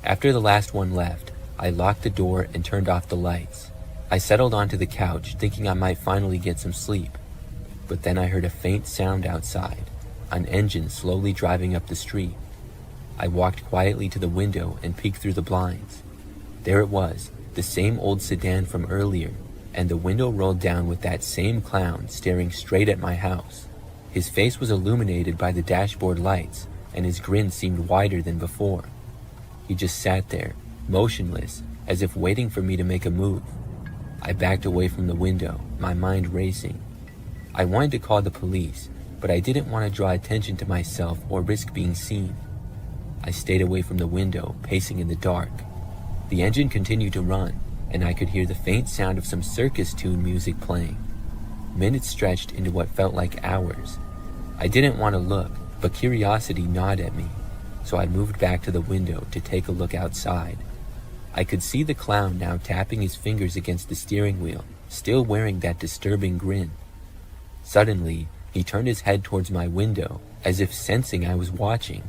After the last one left, I locked the door and turned off the lights. I settled onto the couch, thinking I might finally get some sleep. But then I heard a faint sound outside, an engine slowly driving up the street. I walked quietly to the window and peeked through the blinds. There it was, the same old sedan from earlier, and the window rolled down with that same clown staring straight at my house. His face was illuminated by the dashboard lights, and his grin seemed wider than before. He just sat there, motionless, as if waiting for me to make a move. I backed away from the window, my mind racing. I wanted to call the police, but I didn't want to draw attention to myself or risk being seen. I stayed away from the window, pacing in the dark. The engine continued to run, and I could hear the faint sound of some circus tune music playing. Minutes stretched into what felt like hours. I didn't want to look, but curiosity gnawed at me, so I moved back to the window to take a look outside. I could see the clown now tapping his fingers against the steering wheel, still wearing that disturbing grin. Suddenly, he turned his head towards my window, as if sensing I was watching.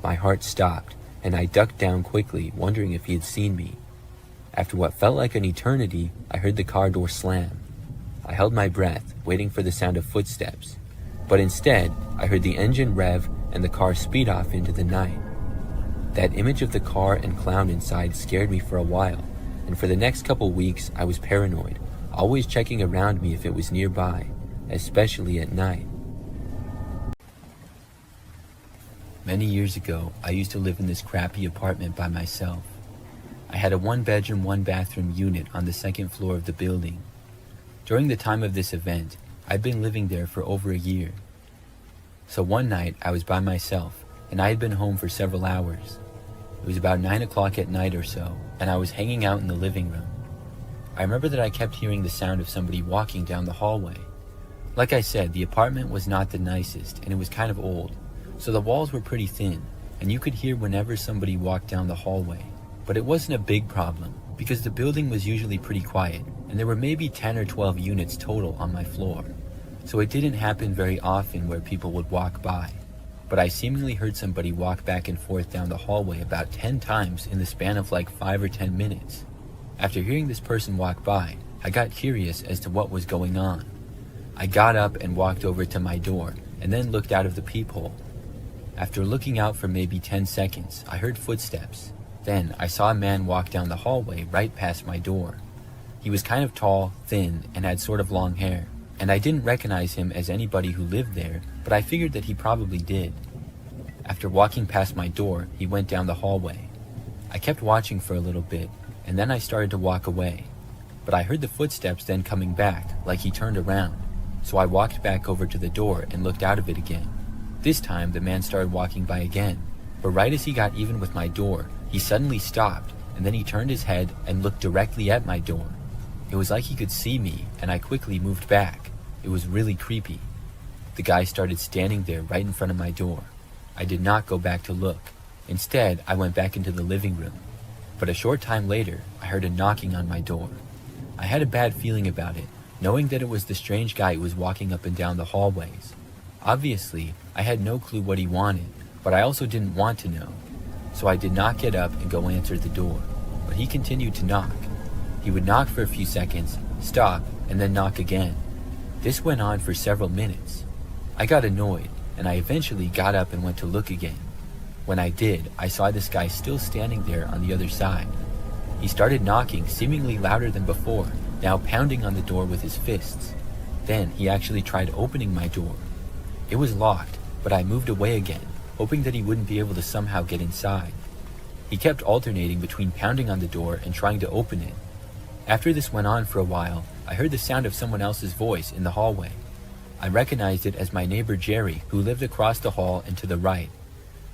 My heart stopped, and I ducked down quickly, wondering if he had seen me. After what felt like an eternity, I heard the car door slam. I held my breath, waiting for the sound of footsteps. But instead, I heard the engine rev and the car speed off into the night. That image of the car and clown inside scared me for a while, and for the next couple weeks I was paranoid, always checking around me if it was nearby, especially at night. Many years ago, I used to live in this crappy apartment by myself. I had a 1-bedroom, 1-bathroom unit on the second floor of the building. During the time of this event, I'd been living there for over a year. So one night, I was by myself, and I had been home for several hours. It was about 9 o'clock at night or so, and I was hanging out in the living room. I remember that I kept hearing the sound of somebody walking down the hallway. Like I said, the apartment was not the nicest, and it was kind of old, so the walls were pretty thin, and you could hear whenever somebody walked down the hallway. But it wasn't a big problem, because the building was usually pretty quiet, and there were maybe 10 or 12 units total on my floor. So it didn't happen very often where people would walk by. But I seemingly heard somebody walk back and forth down the hallway about 10 times in the span of like 5 or 10 minutes. After hearing this person walk by, I got curious as to what was going on. I got up and walked over to my door, and then looked out of the peephole. After looking out for maybe 10 seconds, I heard footsteps. Then I saw a man walk down the hallway right past my door. He was kind of tall, thin, and had sort of long hair, and I didn't recognize him as anybody who lived there, but I figured that he probably did. After walking past my door, he went down the hallway. I kept watching for a little bit, and then I started to walk away. But I heard the footsteps then coming back, like he turned around, so I walked back over to the door and looked out of it again. This time, the man started walking by again, but right as he got even with my door, he suddenly stopped, and then he turned his head and looked directly at my door. It was like he could see me, and I quickly moved back. It was really creepy. The guy started standing there right in front of my door. I did not go back to look. Instead, I went back into the living room. But a short time later, I heard a knocking on my door. I had a bad feeling about it, knowing that it was the strange guy who was walking up and down the hallways. Obviously, I had no clue what he wanted, but I also didn't want to know. So I did not get up and go answer the door, but he continued to knock. He would knock for a few seconds, stop, and then knock again. This went on for several minutes. I got annoyed, and I eventually got up and went to look again. When I did, I saw this guy still standing there on the other side. He started knocking seemingly louder than before, now pounding on the door with his fists. Then he actually tried opening my door. It was locked, but I moved away again, hoping that he wouldn't be able to somehow get inside. He kept alternating between pounding on the door and trying to open it. After this went on for a while, I heard the sound of someone else's voice in the hallway, I recognized it as my neighbor Jerry, who lived across the hall and to the right.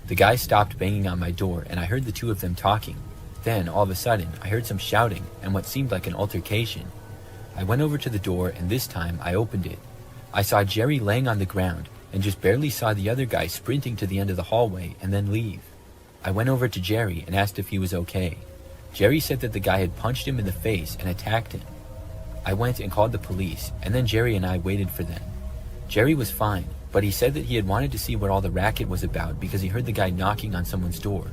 The guy stopped banging on my door, and I heard the two of them talking. Then, all of a sudden, I heard some shouting and what seemed like an altercation. I went over to the door, and this time I opened it. I saw Jerry laying on the ground and just barely saw the other guy sprinting to the end of the hallway and then leave. I went over to Jerry and asked if he was okay. Jerry said that the guy had punched him in the face and attacked him. I went and called the police, and then Jerry and I waited for them. Jerry was fine, but he said that he had wanted to see what all the racket was about because he heard the guy knocking on someone's door.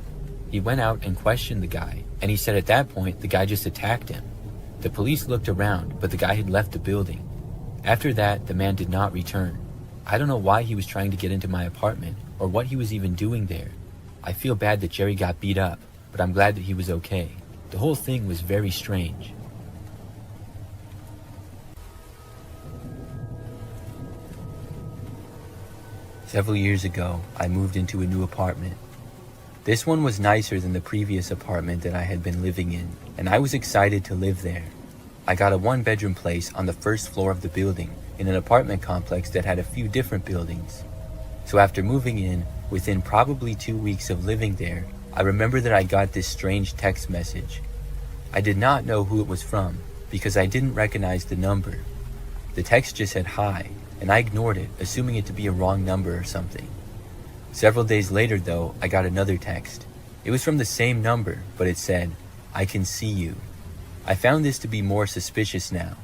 He went out and questioned the guy, and he said at that point the guy just attacked him. The police looked around, but the guy had left the building. After that, the man did not return. I don't know why he was trying to get into my apartment or what he was even doing there. I feel bad that Jerry got beat up, but I'm glad that he was okay. The whole thing was very strange. Several years ago, I moved into a new apartment. This one was nicer than the previous apartment that I had been living in, and I was excited to live there. I got a one-bedroom place on the first floor of the building in an apartment complex that had a few different buildings. So after moving in, within probably 2 weeks of living there, I remember that I got this strange text message. I did not know who it was from because I didn't recognize the number. The text just said hi, and I ignored it, assuming it to be a wrong number or something. Several days later, though, I got another text. It was from the same number, but it said, "I can see you." I found this to be more suspicious now.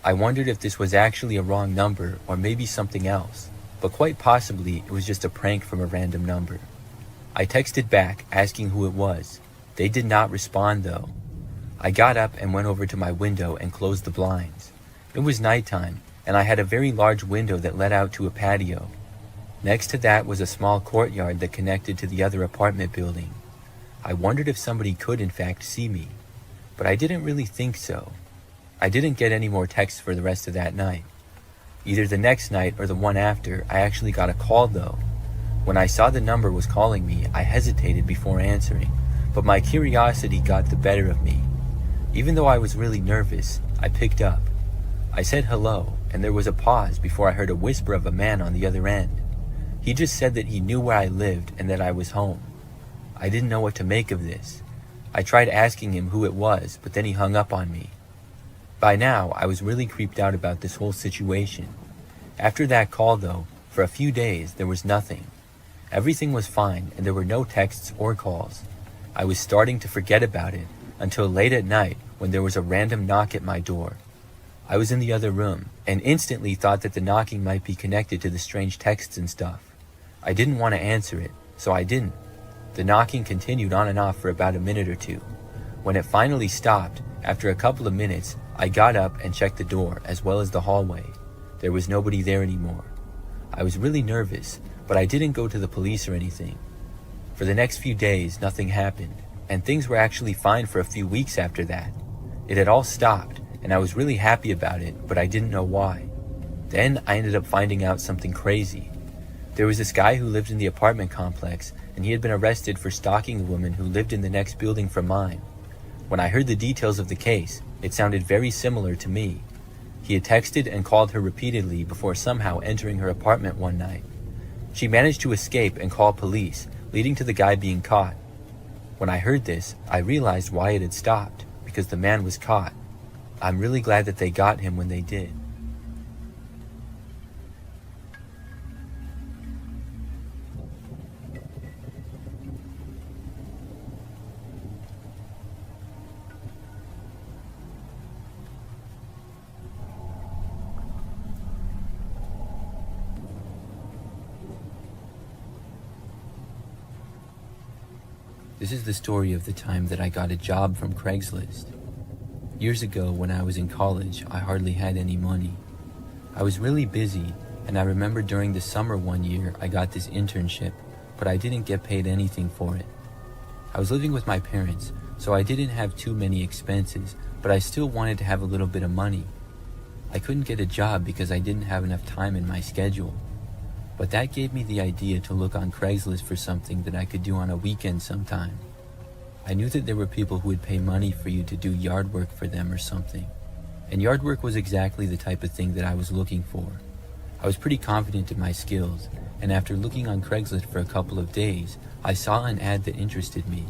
I wondered if this was actually a wrong number or maybe something else, but quite possibly it was just a prank from a random number. I texted back asking who it was. They did not respond though. I got up and went over to my window and closed the blinds. It was nighttime, and I had a very large window that led out to a patio. Next to that was a small courtyard that connected to the other apartment building. I wondered if somebody could in fact see me, but I didn't really think so. I didn't get any more texts for the rest of that night. Either the next night or the one after, I actually got a call though. When I saw the number was calling me, I hesitated before answering, but my curiosity got the better of me. Even though I was really nervous, I picked up. I said hello, and there was a pause before I heard a whisper of a man on the other end. He just said that he knew where I lived and that I was home. I didn't know what to make of this. I tried asking him who it was, but then he hung up on me. By now, I was really creeped out about this whole situation. After that call, though, for a few days, there was nothing. Everything was fine, and there were no texts or calls. I was starting to forget about it until late at night when there was a random knock at my door. I was in the other room and instantly thought that the knocking might be connected to the strange texts and stuff. I didn't want to answer it, so I didn't. The knocking continued on and off for about a minute or two. When it finally stopped, after a couple of minutes, I got up and checked the door as well as the hallway. There was nobody there anymore. I was really nervous, but I didn't go to the police or anything. For the next few days, nothing happened, and things were actually fine for a few weeks after that. It had all stopped, and I was really happy about it, but I didn't know why. Then I ended up finding out something crazy. There was this guy who lived in the apartment complex, and he had been arrested for stalking a woman who lived in the next building from mine. When I heard the details of the case, it sounded very similar to me. He had texted and called her repeatedly before somehow entering her apartment one night. She managed to escape and call police, leading to the guy being caught. When I heard this, I realized why it had stopped, because the man was caught. I'm really glad that they got him when they did. This is the story of the time that I got a job from Craigslist. Years ago, when I was in college, I hardly had any money. I was really busy, and I remember during the summer one year, I got this internship, but I didn't get paid anything for it. I was living with my parents, so I didn't have too many expenses, but I still wanted to have a little bit of money. I couldn't get a job because I didn't have enough time in my schedule. But that gave me the idea to look on Craigslist for something that I could do on a weekend sometime. I knew that there were people who would pay money for you to do yard work for them or something. And yard work was exactly the type of thing that I was looking for. I was pretty confident in my skills, and after looking on Craigslist for a couple of days, I saw an ad that interested me.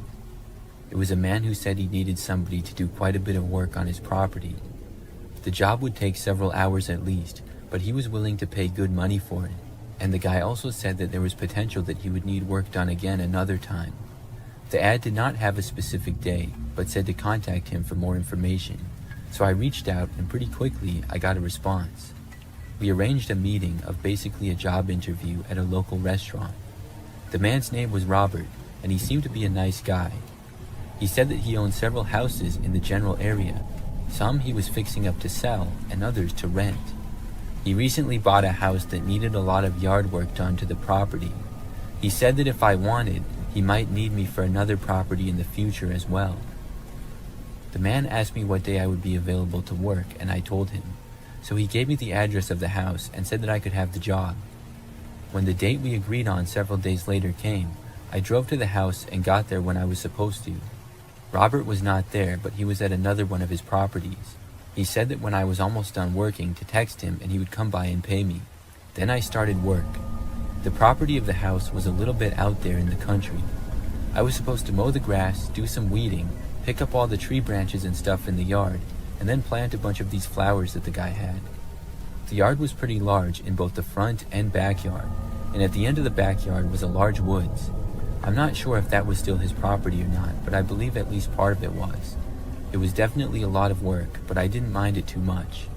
It was a man who said he needed somebody to do quite a bit of work on his property. The job would take several hours at least, but he was willing to pay good money for it, and the guy also said that there was potential that he would need work done again another time. The ad did not have a specific day, but said to contact him for more information, so I reached out and pretty quickly I got a response. We arranged a meeting of basically a job interview at a local restaurant. The man's name was Robert, and he seemed to be a nice guy. He said that he owned several houses in the general area. Some he was fixing up to sell, and others to rent. He recently bought a house that needed a lot of yard work done to the property. He said that if I wanted, he might need me for another property in the future as well. The man asked me what day I would be available to work, and I told him. So he gave me the address of the house and said that I could have the job. When the date we agreed on several days later came, I drove to the house and got there when I was supposed to. Robert was not there, but he was at another one of his properties. He said that when I was almost done working to text him and he would come by and pay me. Then I started work. The property of the house was a little bit out there in the country. I was supposed to mow the grass, do some weeding, pick up all the tree branches and stuff in the yard, and then plant a bunch of these flowers that the guy had. The yard was pretty large in both the front and backyard, and at the end of the backyard was a large woods. I'm not sure if that was still his property or not, but I believe at least part of it was. It was definitely a lot of work, but I didn't mind it too much.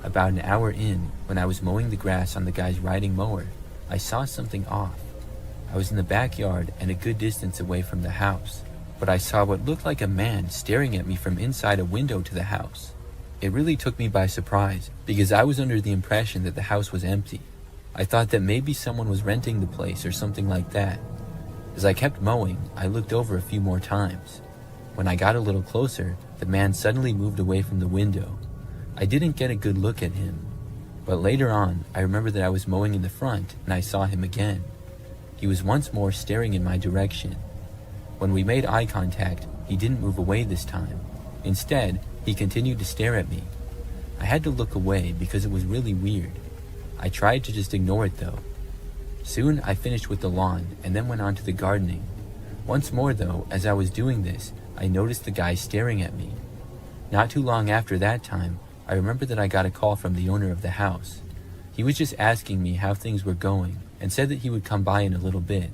About an hour in, when I was mowing the grass on the guy's riding mower, I saw something off. I was in the backyard and a good distance away from the house, but I saw what looked like a man staring at me from inside a window to the house. It really took me by surprise, because I was under the impression that the house was empty. I thought that maybe someone was renting the place or something like that. As I kept mowing, I looked over a few more times. When I got a little closer, the man suddenly moved away from the window. I didn't get a good look at him, but later on, I remember that I was mowing in the front and I saw him again. He was once more staring in my direction. When we made eye contact, he didn't move away this time. Instead, he continued to stare at me. I had to look away because it was really weird. I tried to just ignore it though. Soon I finished with the lawn and then went on to the gardening. Once more though, as I was doing this, I noticed the guy staring at me. Not too long after that time, I remember that I got a call from the owner of the house. He was just asking me how things were going and said that he would come by in a little bit.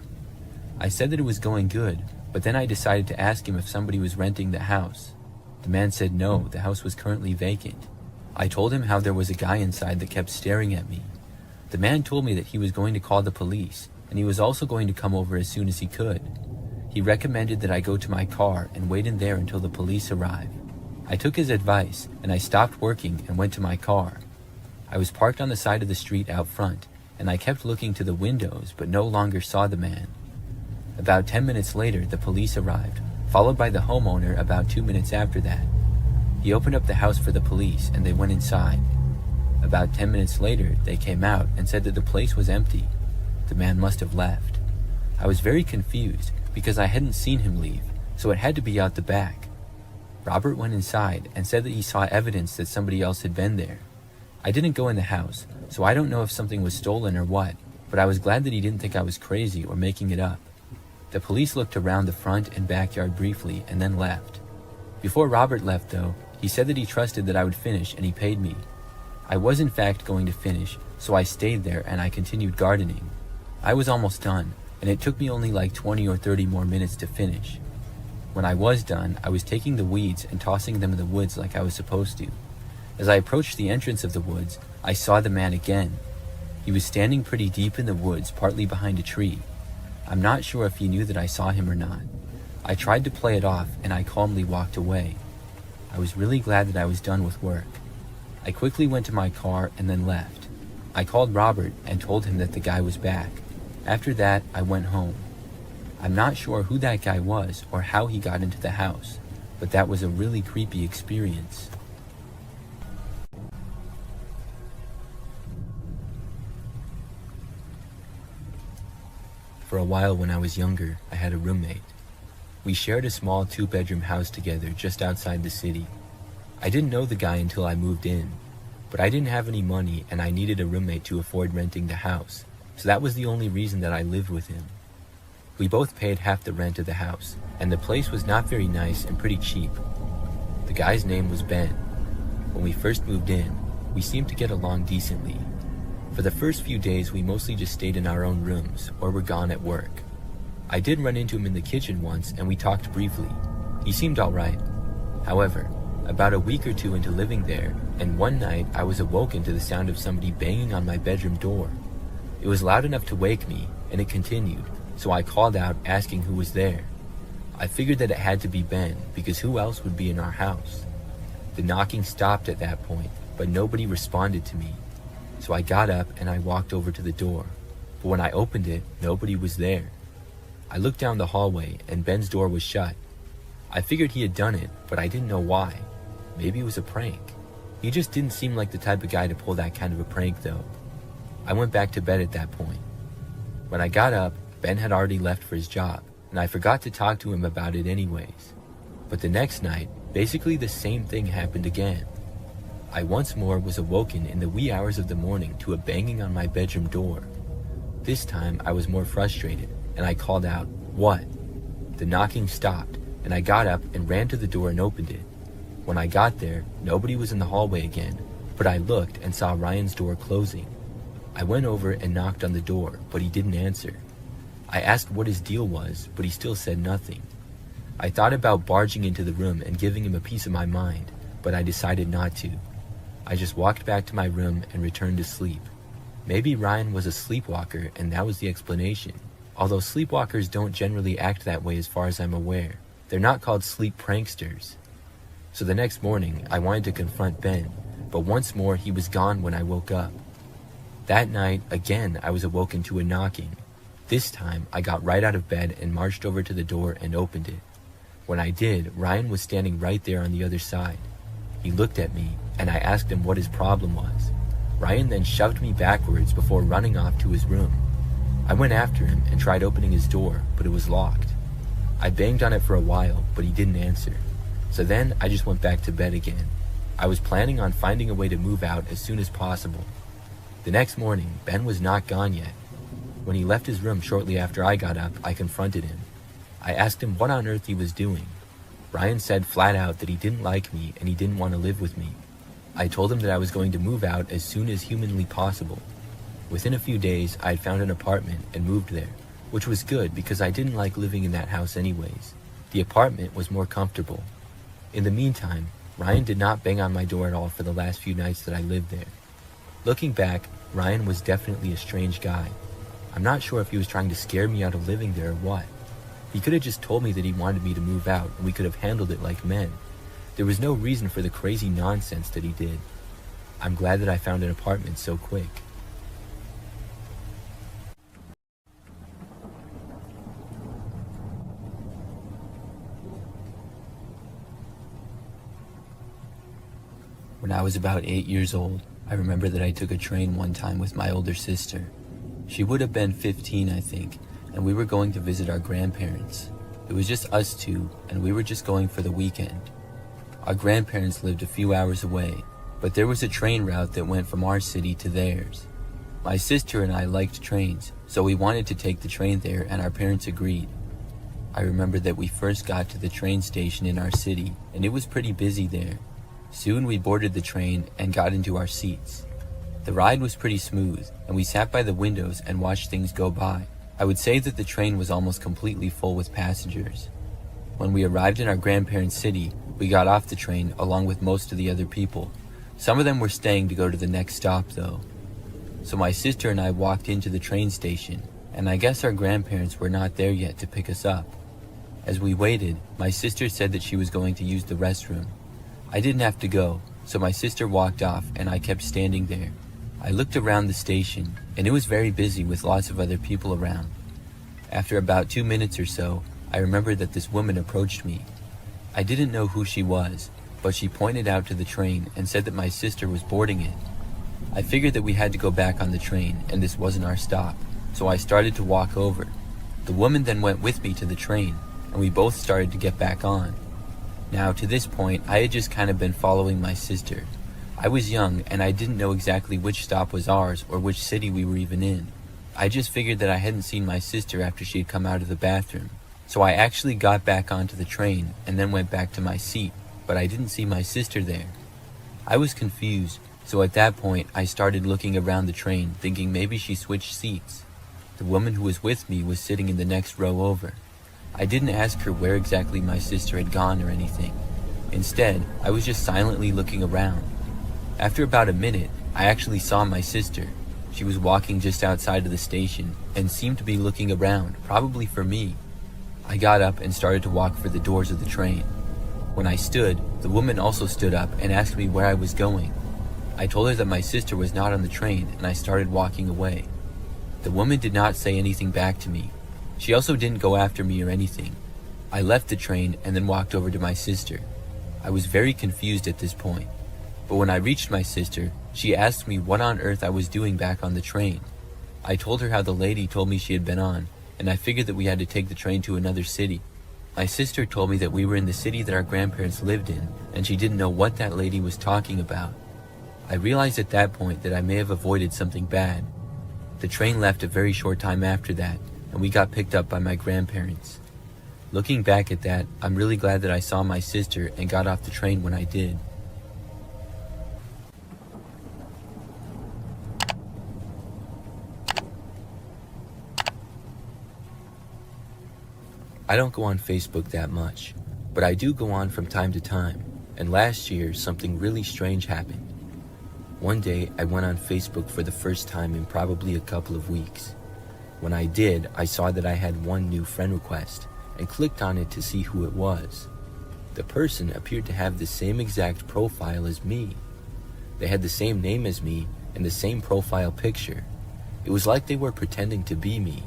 I said that it was going good, but then I decided to ask him if somebody was renting the house. The man said no, the house was currently vacant. I told him how there was a guy inside that kept staring at me. The man told me that he was going to call the police, and he was also going to come over as soon as he could. He recommended that I go to my car and wait in there until the police arrive. I took his advice, and I stopped working and went to my car. I was parked on the side of the street out front, and I kept looking to the windows but no longer saw the man. About 10 minutes later, the police arrived, followed by the homeowner about 2 minutes after that. He opened up the house for the police, and they went inside. About 10 minutes later, they came out and said that the place was empty. The man must have left. I was very confused because I hadn't seen him leave, so it had to be out the back. Robert went inside and said that he saw evidence that somebody else had been there. I didn't go in the house, so I don't know if something was stolen or what, but I was glad that he didn't think I was crazy or making it up. The police looked around the front and backyard briefly and then left. Before Robert left though, he said that he trusted that I would finish and he paid me. I was in fact going to finish, so I stayed there and I continued gardening. I was almost done, and it took me only like 20 or 30 more minutes to finish. When I was done, I was taking the weeds and tossing them in the woods like I was supposed to. As I approached the entrance of the woods, I saw the man again. He was standing pretty deep in the woods, partly behind a tree. I'm not sure if he knew that I saw him or not. I tried to play it off and I calmly walked away. I was really glad that I was done with work. I quickly went to my car and then left. I called Robert and told him that the guy was back. After that, I went home. I'm not sure who that guy was or how he got into the house, but that was a really creepy experience. For a while when I was younger, I had a roommate. We shared a small 2-bedroom house together just outside the city. I didn't know the guy until I moved in. But I didn't have any money and I needed a roommate to afford renting the house, so that was the only reason that I lived with him. We both paid half the rent of the house, and the place was not very nice and pretty cheap. The guy's name was Ben. When we first moved in, we seemed to get along decently. For the first few days, we mostly just stayed in our own rooms or were gone at work. I did run into him in the kitchen once and we talked briefly. He seemed alright. However, about a week or two into living there, and one night I was awoken to the sound of somebody banging on my bedroom door. It was loud enough to wake me, and it continued, so I called out asking who was there. I figured that it had to be Ben, because who else would be in our house? The knocking stopped at that point, but nobody responded to me. So I got up and I walked over to the door, but when I opened it, nobody was there. I looked down the hallway and Ben's door was shut. I figured he had done it, but I didn't know why. Maybe it was a prank. He just didn't seem like the type of guy to pull that kind of a prank though. I went back to bed at that point. When I got up, Ben had already left for his job, and I forgot to talk to him about it anyways. But the next night, basically the same thing happened again. I once more was awoken in the wee hours of the morning to a banging on my bedroom door. This time I was more frustrated, and I called out, "What?" The knocking stopped, and I got up and ran to the door and opened it. When I got there, nobody was in the hallway again, but I looked and saw Ryan's door closing. I went over and knocked on the door, but he didn't answer. I asked what his deal was, but he still said nothing. I thought about barging into the room and giving him a piece of my mind, but I decided not to. I just walked back to my room and returned to sleep. Maybe Ryan was a sleepwalker and that was the explanation, although sleepwalkers don't generally act that way as far as I'm aware. They're not called sleep pranksters. So the next morning, I wanted to confront Ben, but once more he was gone when I woke up. That night, again, I was awoken to a knocking. This time, I got right out of bed and marched over to the door and opened it. When I did, Ryan was standing right there on the other side. He looked at me, and I asked him what his problem was. Ryan then shoved me backwards before running off to his room. I went after him and tried opening his door, but it was locked. I banged on it for a while, but he didn't answer. So then I just went back to bed again. I was planning on finding a way to move out as soon as possible. The next morning, Ben was not gone yet. When he left his room shortly after I got up, I confronted him. I asked him what on earth he was doing. Ryan said flat out that he didn't like me and he didn't want to live with me. I told him that I was going to move out as soon as humanly possible. Within a few days, I had found an apartment and moved there, which was good because I didn't like living in that house anyways. The apartment was more comfortable. In the meantime, Ryan did not bang on my door at all for the last few nights that I lived there. Looking back, Ryan was definitely a strange guy. I'm not sure if he was trying to scare me out of living there or what. He could have just told me that he wanted me to move out and we could have handled it like men. There was no reason for the crazy nonsense that he did. I'm glad that I found an apartment so quick. When I was about 8 years old, I remember that I took a train one time with my older sister. She would have been 15, I think, and we were going to visit our grandparents. It was just us two, and we were just going for the weekend. Our grandparents lived a few hours away, but there was a train route that went from our city to theirs. My sister and I liked trains, so we wanted to take the train there, and our parents agreed. I remember that we first got to the train station in our city, and it was pretty busy there. Soon we boarded the train and got into our seats. The ride was pretty smooth, and we sat by the windows and watched things go by. I would say that the train was almost completely full with passengers. When we arrived in our grandparents' city, we got off the train along with most of the other people. Some of them were staying to go to the next stop though. So my sister and I walked into the train station, and I guess our grandparents were not there yet to pick us up. As we waited, my sister said that she was going to use the restroom. I didn't have to go, so my sister walked off and I kept standing there. I looked around the station, and it was very busy with lots of other people around. After about 2 minutes or so, I remembered that this woman approached me. I didn't know who she was, but she pointed out to the train and said that my sister was boarding it. I figured that we had to go back on the train and this wasn't our stop, so I started to walk over. The woman then went with me to the train, and we both started to get back on. Now, to this point, I had just kind of been following my sister, I was young and I didn't know exactly which stop was ours or which city we were even in. I just figured that I hadn't seen my sister after she had come out of the bathroom. So I actually got back onto the train and then went back to my seat, but I didn't see my sister there. I was confused, so at that point I started looking around the train thinking maybe she switched seats. The woman who was with me was sitting in the next row over. I didn't ask her where exactly my sister had gone or anything. Instead, I was just silently looking around. After about a minute, I actually saw my sister. She was walking just outside of the station and seemed to be looking around, probably for me. I got up and started to walk for the doors of the train. When I stood, the woman also stood up and asked me where I was going. I told her that my sister was not on the train and I started walking away. The woman did not say anything back to me. She also didn't go after me or anything. I left the train and then walked over to my sister. I was very confused at this point. But when I reached my sister, she asked me what on earth I was doing back on the train. I told her how the lady told me she had been on, and I figured that we had to take the train to another city. My sister told me that we were in the city that our grandparents lived in, and she didn't know what that lady was talking about. I realized at that point that I may have avoided something bad. The train left a very short time after that, and we got picked up by my grandparents. Looking back at that, I'm really glad that I saw my sister and got off the train when I did. I don't go on Facebook that much, but I do go on from time to time, and last year something really strange happened. One day I went on Facebook for the first time in probably a couple of weeks. When I did, I saw that I had one new friend request and clicked on it to see who it was. The person appeared to have the same exact profile as me. They had the same name as me and the same profile picture. It was like they were pretending to be me.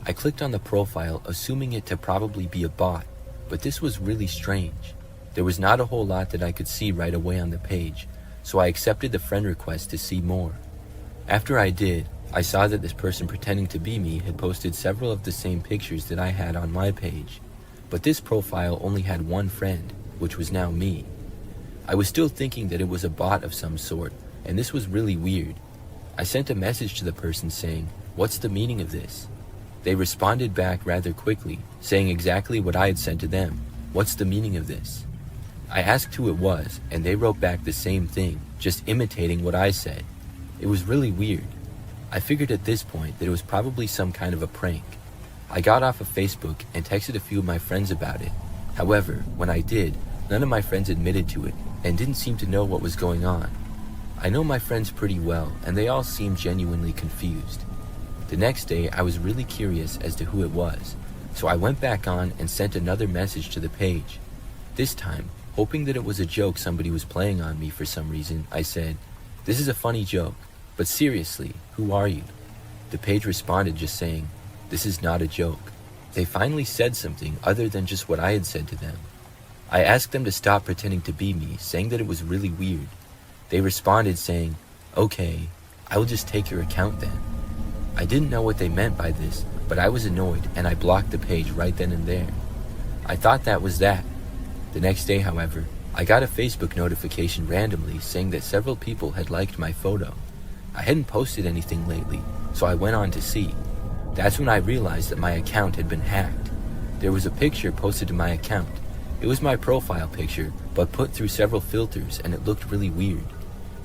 I clicked on the profile, assuming it to probably be a bot, but this was really strange. There was not a whole lot that I could see right away on the page, so I accepted the friend request to see more. After I did, I saw that this person pretending to be me had posted several of the same pictures that I had on my page, but this profile only had one friend, which was now me. I was still thinking that it was a bot of some sort, and this was really weird. I sent a message to the person saying, "What's the meaning of this?" They responded back rather quickly, saying exactly what I had sent to them. "What's the meaning of this?" I asked who it was, and they wrote back the same thing, just imitating what I said. It was really weird. I figured at this point that it was probably some kind of a prank. I got off of Facebook and texted a few of my friends about it. However, when I did, none of my friends admitted to it and didn't seem to know what was going on. I know my friends pretty well, and they all seemed genuinely confused. The next day, I was really curious as to who it was, so I went back on and sent another message to the page. This time, hoping that it was a joke somebody was playing on me for some reason, I said, "This is a funny joke, but seriously, who are you?" The page responded just saying, "This is not a joke." They finally said something other than just what I had said to them. I asked them to stop pretending to be me, saying that it was really weird. They responded saying, "Okay, I will just take your account then." I didn't know what they meant by this, but I was annoyed and I blocked the page right then and there. I thought that was that. The next day, however, I got a Facebook notification randomly saying that several people had liked my photo. I hadn't posted anything lately, so I went on to see. That's when I realized that my account had been hacked. There was a picture posted to my account. It was my profile picture, but put through several filters, and it looked really weird.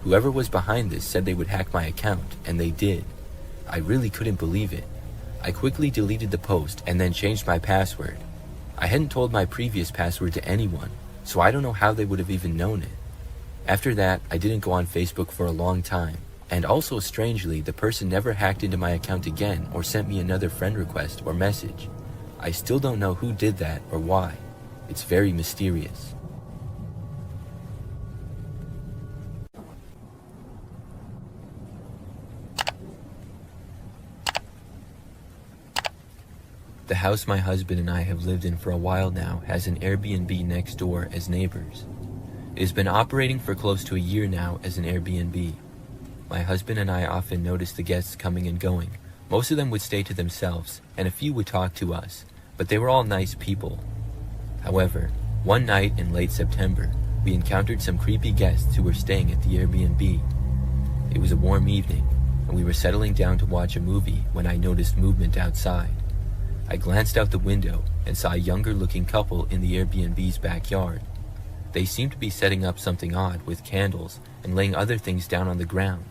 Whoever was behind this said they would hack my account, and they did. I really couldn't believe it. I quickly deleted the post and then changed my password. I hadn't told my previous password to anyone, so I don't know how they would have even known it. After that, I didn't go on Facebook for a long time, and also strangely, the person never hacked into my account again or sent me another friend request or message. I still don't know who did that or why. It's very mysterious. The house my husband and I have lived in for a while now has an Airbnb next door as neighbors. It has been operating for close to a year now as an Airbnb. My husband and I often notice the guests coming and going. Most of them would stay to themselves, and a few would talk to us, but they were all nice people. However, one night in late September, we encountered some creepy guests who were staying at the Airbnb. It was a warm evening, and we were settling down to watch a movie when I noticed movement outside. I glanced out the window and saw a younger-looking couple in the Airbnb's backyard. They seemed to be setting up something odd with candles and laying other things down on the ground.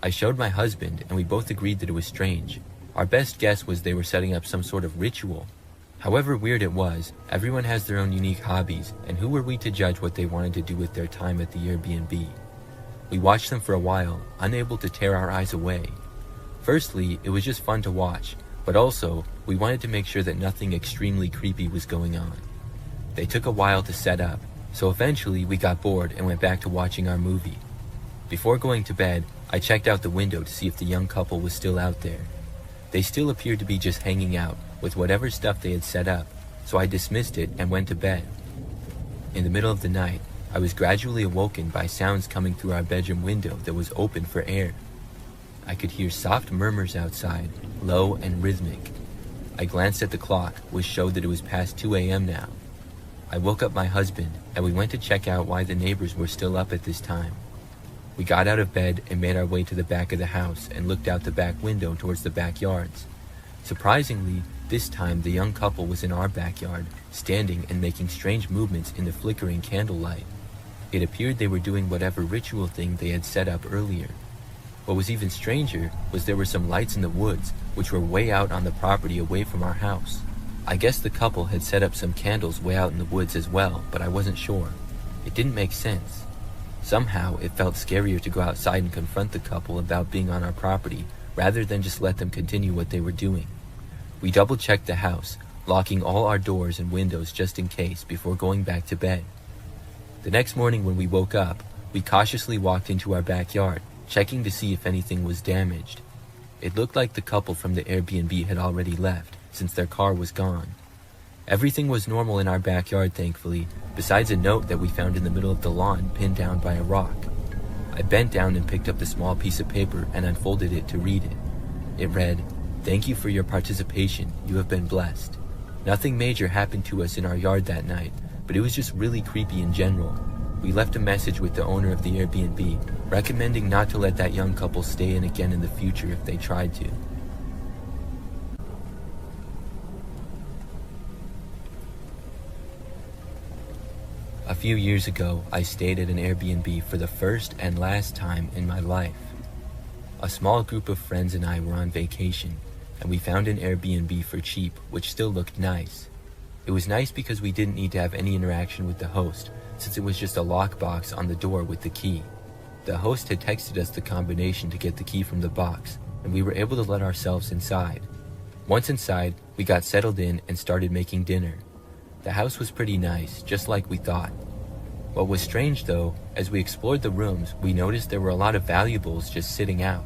I showed my husband, and we both agreed that it was strange. Our best guess was they were setting up some sort of ritual. However weird it was, everyone has their own unique hobbies, and who were we to judge what they wanted to do with their time at the Airbnb? We watched them for a while, unable to tear our eyes away. Firstly, it was just fun to watch, but also, we wanted to make sure that nothing extremely creepy was going on. They took a while to set up, so eventually we got bored and went back to watching our movie. Before going to bed, I checked out the window to see if the young couple was still out there. They still appeared to be just hanging out with whatever stuff they had set up, so I dismissed it and went to bed. In the middle of the night, I was gradually awoken by sounds coming through our bedroom window that was open for air. I could hear soft murmurs outside, low and rhythmic. I glanced at the clock, which showed that it was past 2 a.m. now. I woke up my husband, and we went to check out why the neighbors were still up at this time. We got out of bed and made our way to the back of the house and looked out the back window towards the backyards. Surprisingly, this time the young couple was in our backyard, standing and making strange movements in the flickering candlelight. It appeared they were doing whatever ritual thing they had set up earlier. What was even stranger was there were some lights in the woods, which were way out on the property away from our house. I guess the couple had set up some candles way out in the woods as well, but I wasn't sure. It didn't make sense. Somehow, it felt scarier to go outside and confront the couple about being on our property, rather than just let them continue what they were doing. We double-checked the house, locking all our doors and windows just in case before going back to bed. The next morning when we woke up, we cautiously walked into our backyard, checking to see if anything was damaged. It looked like the couple from the Airbnb had already left, since their car was gone. Everything was normal in our backyard, thankfully, besides a note that we found in the middle of the lawn pinned down by a rock. I bent down and picked up the small piece of paper and unfolded it to read it. It read, "Thank you for your participation. You have been blessed. Nothing major happened to us in our yard that night, but it was just really creepy in general. We left a message with the owner of the Airbnb, recommending not to let that young couple stay in again in the future if they tried to." A few years ago, I stayed at an Airbnb for the first and last time in my life. A small group of friends and I were on vacation, and we found an Airbnb for cheap, which still looked nice. It was nice because we didn't need to have any interaction with the host, since it was just a lockbox on the door with the key. The host had texted us the combination to get the key from the box, and we were able to let ourselves inside. Once inside, we got settled in and started making dinner. The house was pretty nice, just like we thought. What was strange though, as we explored the rooms, we noticed there were a lot of valuables just sitting out.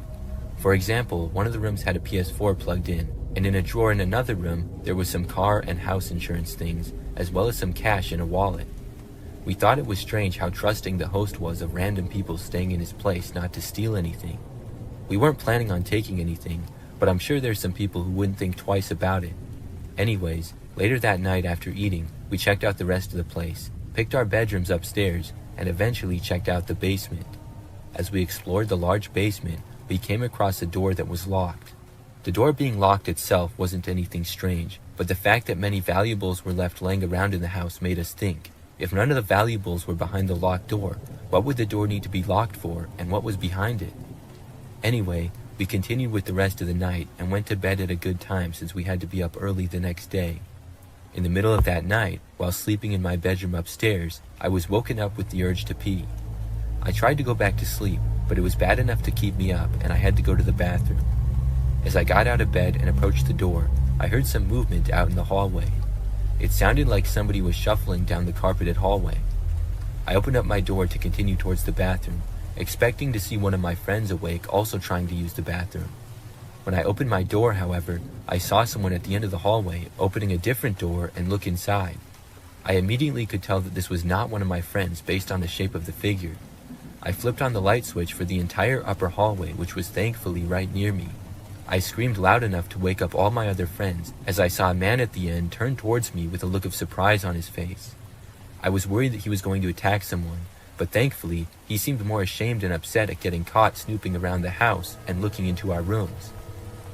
For example, one of the rooms had a PS4 plugged in, and in a drawer in another room, there was some car and house insurance things, as well as some cash in a wallet. We thought it was strange how trusting the host was of random people staying in his place not to steal anything. We weren't planning on taking anything, but I'm sure there's some people who wouldn't think twice about it. Anyways, later that night after eating, we checked out the rest of the place, picked our bedrooms upstairs, and eventually checked out the basement. As we explored the large basement, we came across a door that was locked. The door being locked itself wasn't anything strange, but the fact that many valuables were left laying around in the house made us think, if none of the valuables were behind the locked door, what would the door need to be locked for, and what was behind it? Anyway, we continued with the rest of the night and went to bed at a good time since we had to be up early the next day. In the middle of that night, while sleeping in my bedroom upstairs, I was woken up with the urge to pee. I tried to go back to sleep, but it was bad enough to keep me up, and I had to go to the bathroom. As I got out of bed and approached the door, I heard some movement out in the hallway. It sounded like somebody was shuffling down the carpeted hallway. I opened up my door to continue towards the bathroom, expecting to see one of my friends awake also trying to use the bathroom. When I opened my door, however, I saw someone at the end of the hallway opening a different door and look inside. I immediately could tell that this was not one of my friends based on the shape of the figure. I flipped on the light switch for the entire upper hallway, which was thankfully right near me. I screamed loud enough to wake up all my other friends as I saw a man at the end turn towards me with a look of surprise on his face. I was worried that he was going to attack someone, but thankfully, he seemed more ashamed and upset at getting caught snooping around the house and looking into our rooms.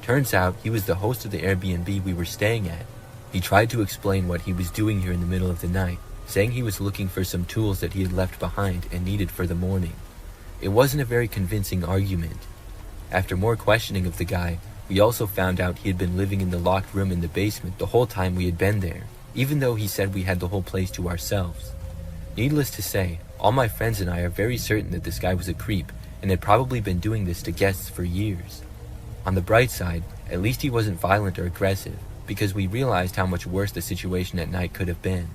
Turns out, he was the host of the Airbnb we were staying at. He tried to explain what he was doing here in the middle of the night, saying he was looking for some tools that he had left behind and needed for the morning. It wasn't a very convincing argument. After more questioning of the guy, we also found out he had been living in the locked room in the basement the whole time we had been there, even though he said we had the whole place to ourselves. Needless to say, all my friends and I are very certain that this guy was a creep and had probably been doing this to guests for years. On the bright side, at least he wasn't violent or aggressive, because we realized how much worse the situation at night could have been.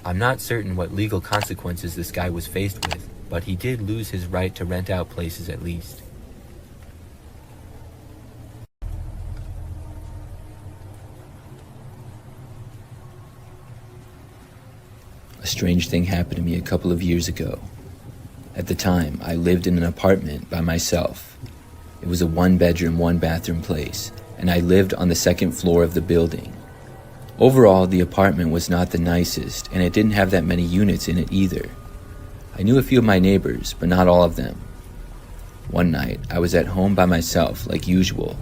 I'm not certain what legal consequences this guy was faced with, but he did lose his right to rent out places at least. A strange thing happened to me a couple of years ago. At the time, I lived in an apartment by myself. It was a 1-bedroom, 1-bathroom place, and I lived on the second floor of the building. Overall, the apartment was not the nicest, and it didn't have that many units in it either. I knew a few of my neighbors, but not all of them. One night, I was at home by myself, like usual.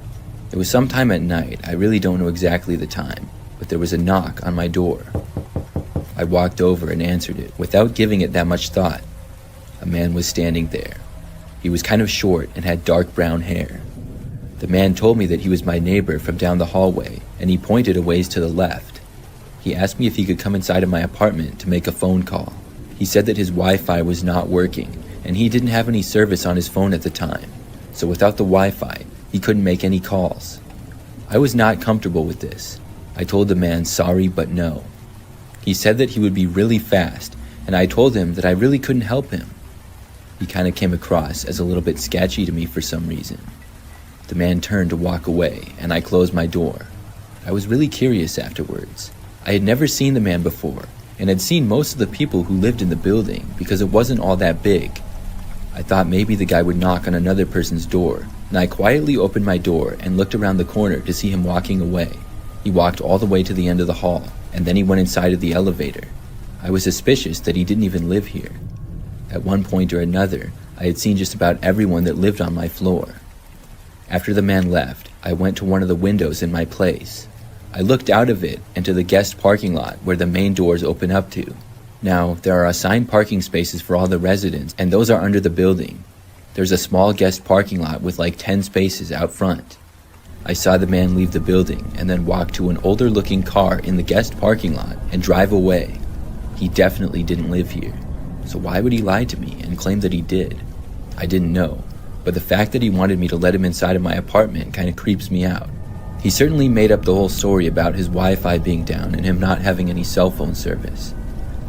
It was sometime at night, I really don't know exactly the time, but there was a knock on my door. I walked over and answered it, without giving it that much thought. A man was standing there. He was kind of short and had dark brown hair. The man told me that he was my neighbor from down the hallway, and he pointed a ways to the left. He asked me if he could come inside of my apartment to make a phone call. He said that his Wi-Fi was not working, and he didn't have any service on his phone at the time, so without the Wi-Fi, he couldn't make any calls. I was not comfortable with this. I told the man sorry but no. He said that he would be really fast, and I told him that I really couldn't help him. He kind of came across as a little bit sketchy to me for some reason. The man turned to walk away, and I closed my door. I was really curious afterwards. I had never seen the man before, and had seen most of the people who lived in the building because it wasn't all that big. I thought maybe the guy would knock on another person's door, and I quietly opened my door and looked around the corner to see him walking away. He walked all the way to the end of the hall, and then he went inside of the elevator. I was suspicious that he didn't even live here. At one point or another, I had seen just about everyone that lived on my floor. After the man left, I went to one of the windows in my place. I looked out of it and to the guest parking lot where the main doors open up to. Now, there are assigned parking spaces for all the residents, and those are under the building. There's a small guest parking lot with like 10 spaces out front. I saw the man leave the building and then walk to an older looking car in the guest parking lot and drive away. He definitely didn't live here. So why would he lie to me and claim that he did? I didn't know, but the fact that he wanted me to let him inside of my apartment kind of creeps me out. He certainly made up the whole story about his Wi-Fi being down and him not having any cell phone service.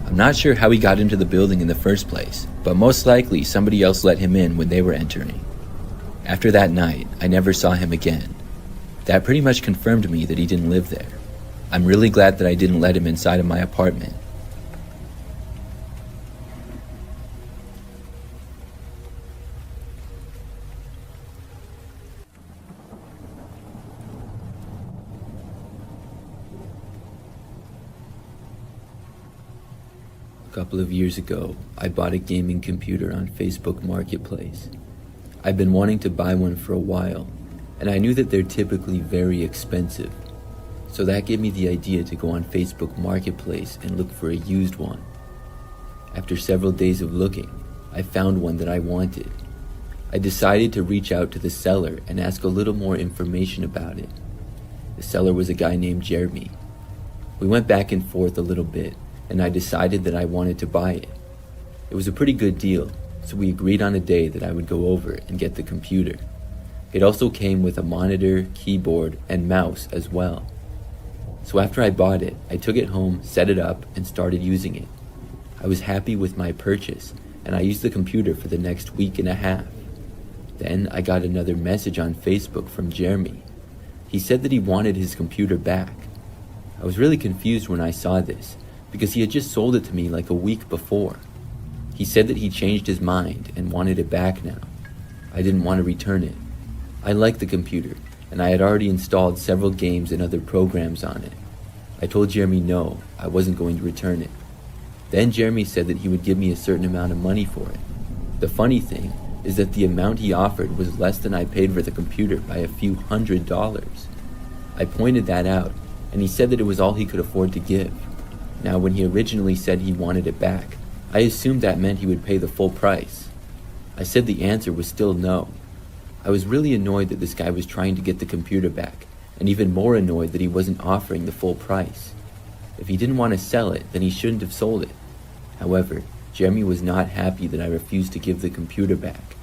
I'm not sure how he got into the building in the first place, but most likely somebody else let him in when they were entering. After that night, I never saw him again. That pretty much confirmed to me that he didn't live there. I'm really glad that I didn't let him inside of my apartment. A couple of years ago, I bought a gaming computer on Facebook Marketplace. I've been wanting to buy one for a while, and I knew that they're typically very expensive. So that gave me the idea to go on Facebook Marketplace and look for a used one. After several days of looking, I found one that I wanted. I decided to reach out to the seller and ask a little more information about it. The seller was a guy named Jeremy. We went back and forth a little bit, and I decided that I wanted to buy it. It was a pretty good deal, so we agreed on a day that I would go over and get the computer. It also came with a monitor, keyboard, and mouse as well. So after I bought it, I took it home, set it up, and started using it. I was happy with my purchase, and I used the computer for the next week and a half. Then I got another message on Facebook from Jeremy. He said that he wanted his computer back. I was really confused when I saw this, because he had just sold it to me like a week before. He said that he changed his mind and wanted it back now. I didn't want to return it. I liked the computer, and I had already installed several games and other programs on it. I told Jeremy no, I wasn't going to return it. Then Jeremy said that he would give me a certain amount of money for it. The funny thing is that the amount he offered was less than I paid for the computer by a few $100s. I pointed that out, and he said that it was all he could afford to give. Now, when he originally said he wanted it back, I assumed that meant he would pay the full price. I said the answer was still no. I was really annoyed that this guy was trying to get the computer back, and even more annoyed that he wasn't offering the full price. If he didn't want to sell it, then he shouldn't have sold it. However, Jeremy was not happy that I refused to give the computer back.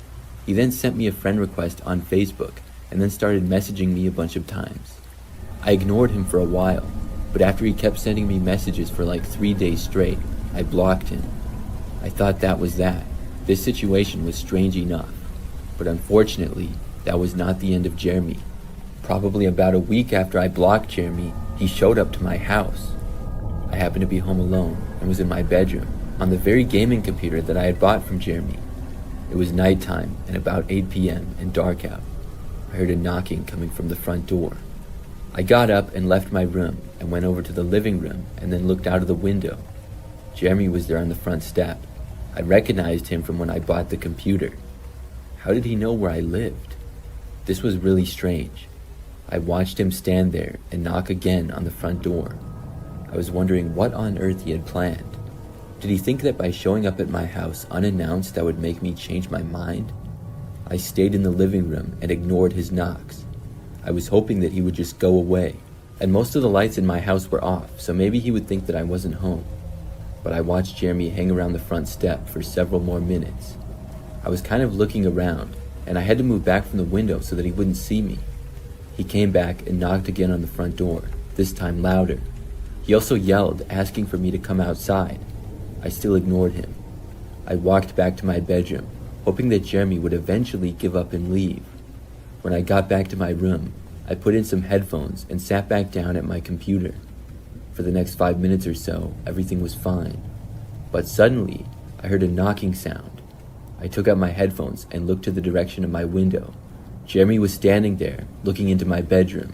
He then sent me a friend request on Facebook, and then started messaging me a bunch of times. I ignored him for a while, but after he kept sending me messages for like 3 days straight, I blocked him. I thought that was that. This situation was strange enough, but unfortunately, that was not the end of Jeremy. Probably about a week after I blocked Jeremy, he showed up to my house. I happened to be home alone and was in my bedroom, on the very gaming computer that I had bought from Jeremy. It was nighttime and about 8 p.m. and dark out. I heard a knocking coming from the front door. I got up and left my room and went over to the living room and then looked out of the window. Jeremy was there on the front step. I recognized him from when I bought the computer. How did he know where I lived? This was really strange. I watched him stand there and knock again on the front door. I was wondering what on earth he had planned. Did he think that by showing up at my house unannounced that would make me change my mind? I stayed in the living room and ignored his knocks. I was hoping that he would just go away, and most of the lights in my house were off, so maybe he would think that I wasn't home. But I watched Jeremy hang around the front step for several more minutes. I was kind of looking around, and I had to move back from the window so that he wouldn't see me. He came back and knocked again on the front door, this time louder. He also yelled, asking for me to come outside. I still ignored him. I walked back to my bedroom, hoping that Jeremy would eventually give up and leave. When I got back to my room, I put in some headphones and sat back down at my computer. For the next 5 minutes or so, everything was fine. But suddenly, I heard a knocking sound. I took out my headphones and looked to the direction of my window. Jeremy was standing there, looking into my bedroom.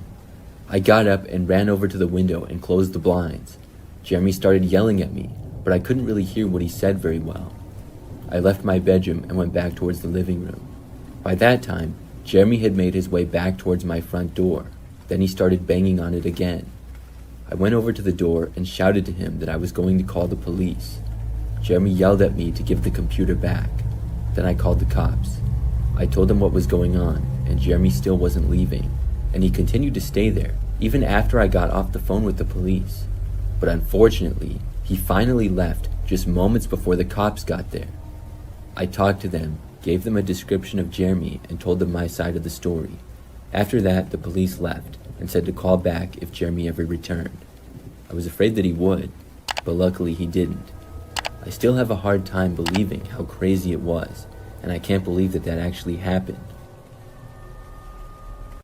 I got up and ran over to the window and closed the blinds. Jeremy started yelling at me, but I couldn't really hear what he said very well. I left my bedroom and went back towards the living room. By that time, Jeremy had made his way back towards my front door. Then he started banging on it again. I went over to the door and shouted to him that I was going to call the police. Jeremy yelled at me to give the computer back. Then I called the cops. I told them what was going on, and Jeremy still wasn't leaving, and he continued to stay there, even after I got off the phone with the police. But unfortunately, he finally left just moments before the cops got there. I talked to them, gave them a description of Jeremy, and told them my side of the story. After that, the police left and said to call back if Jeremy ever returned. I was afraid that he would, but luckily he didn't. I still have a hard time believing how crazy it was, and I can't believe that that actually happened.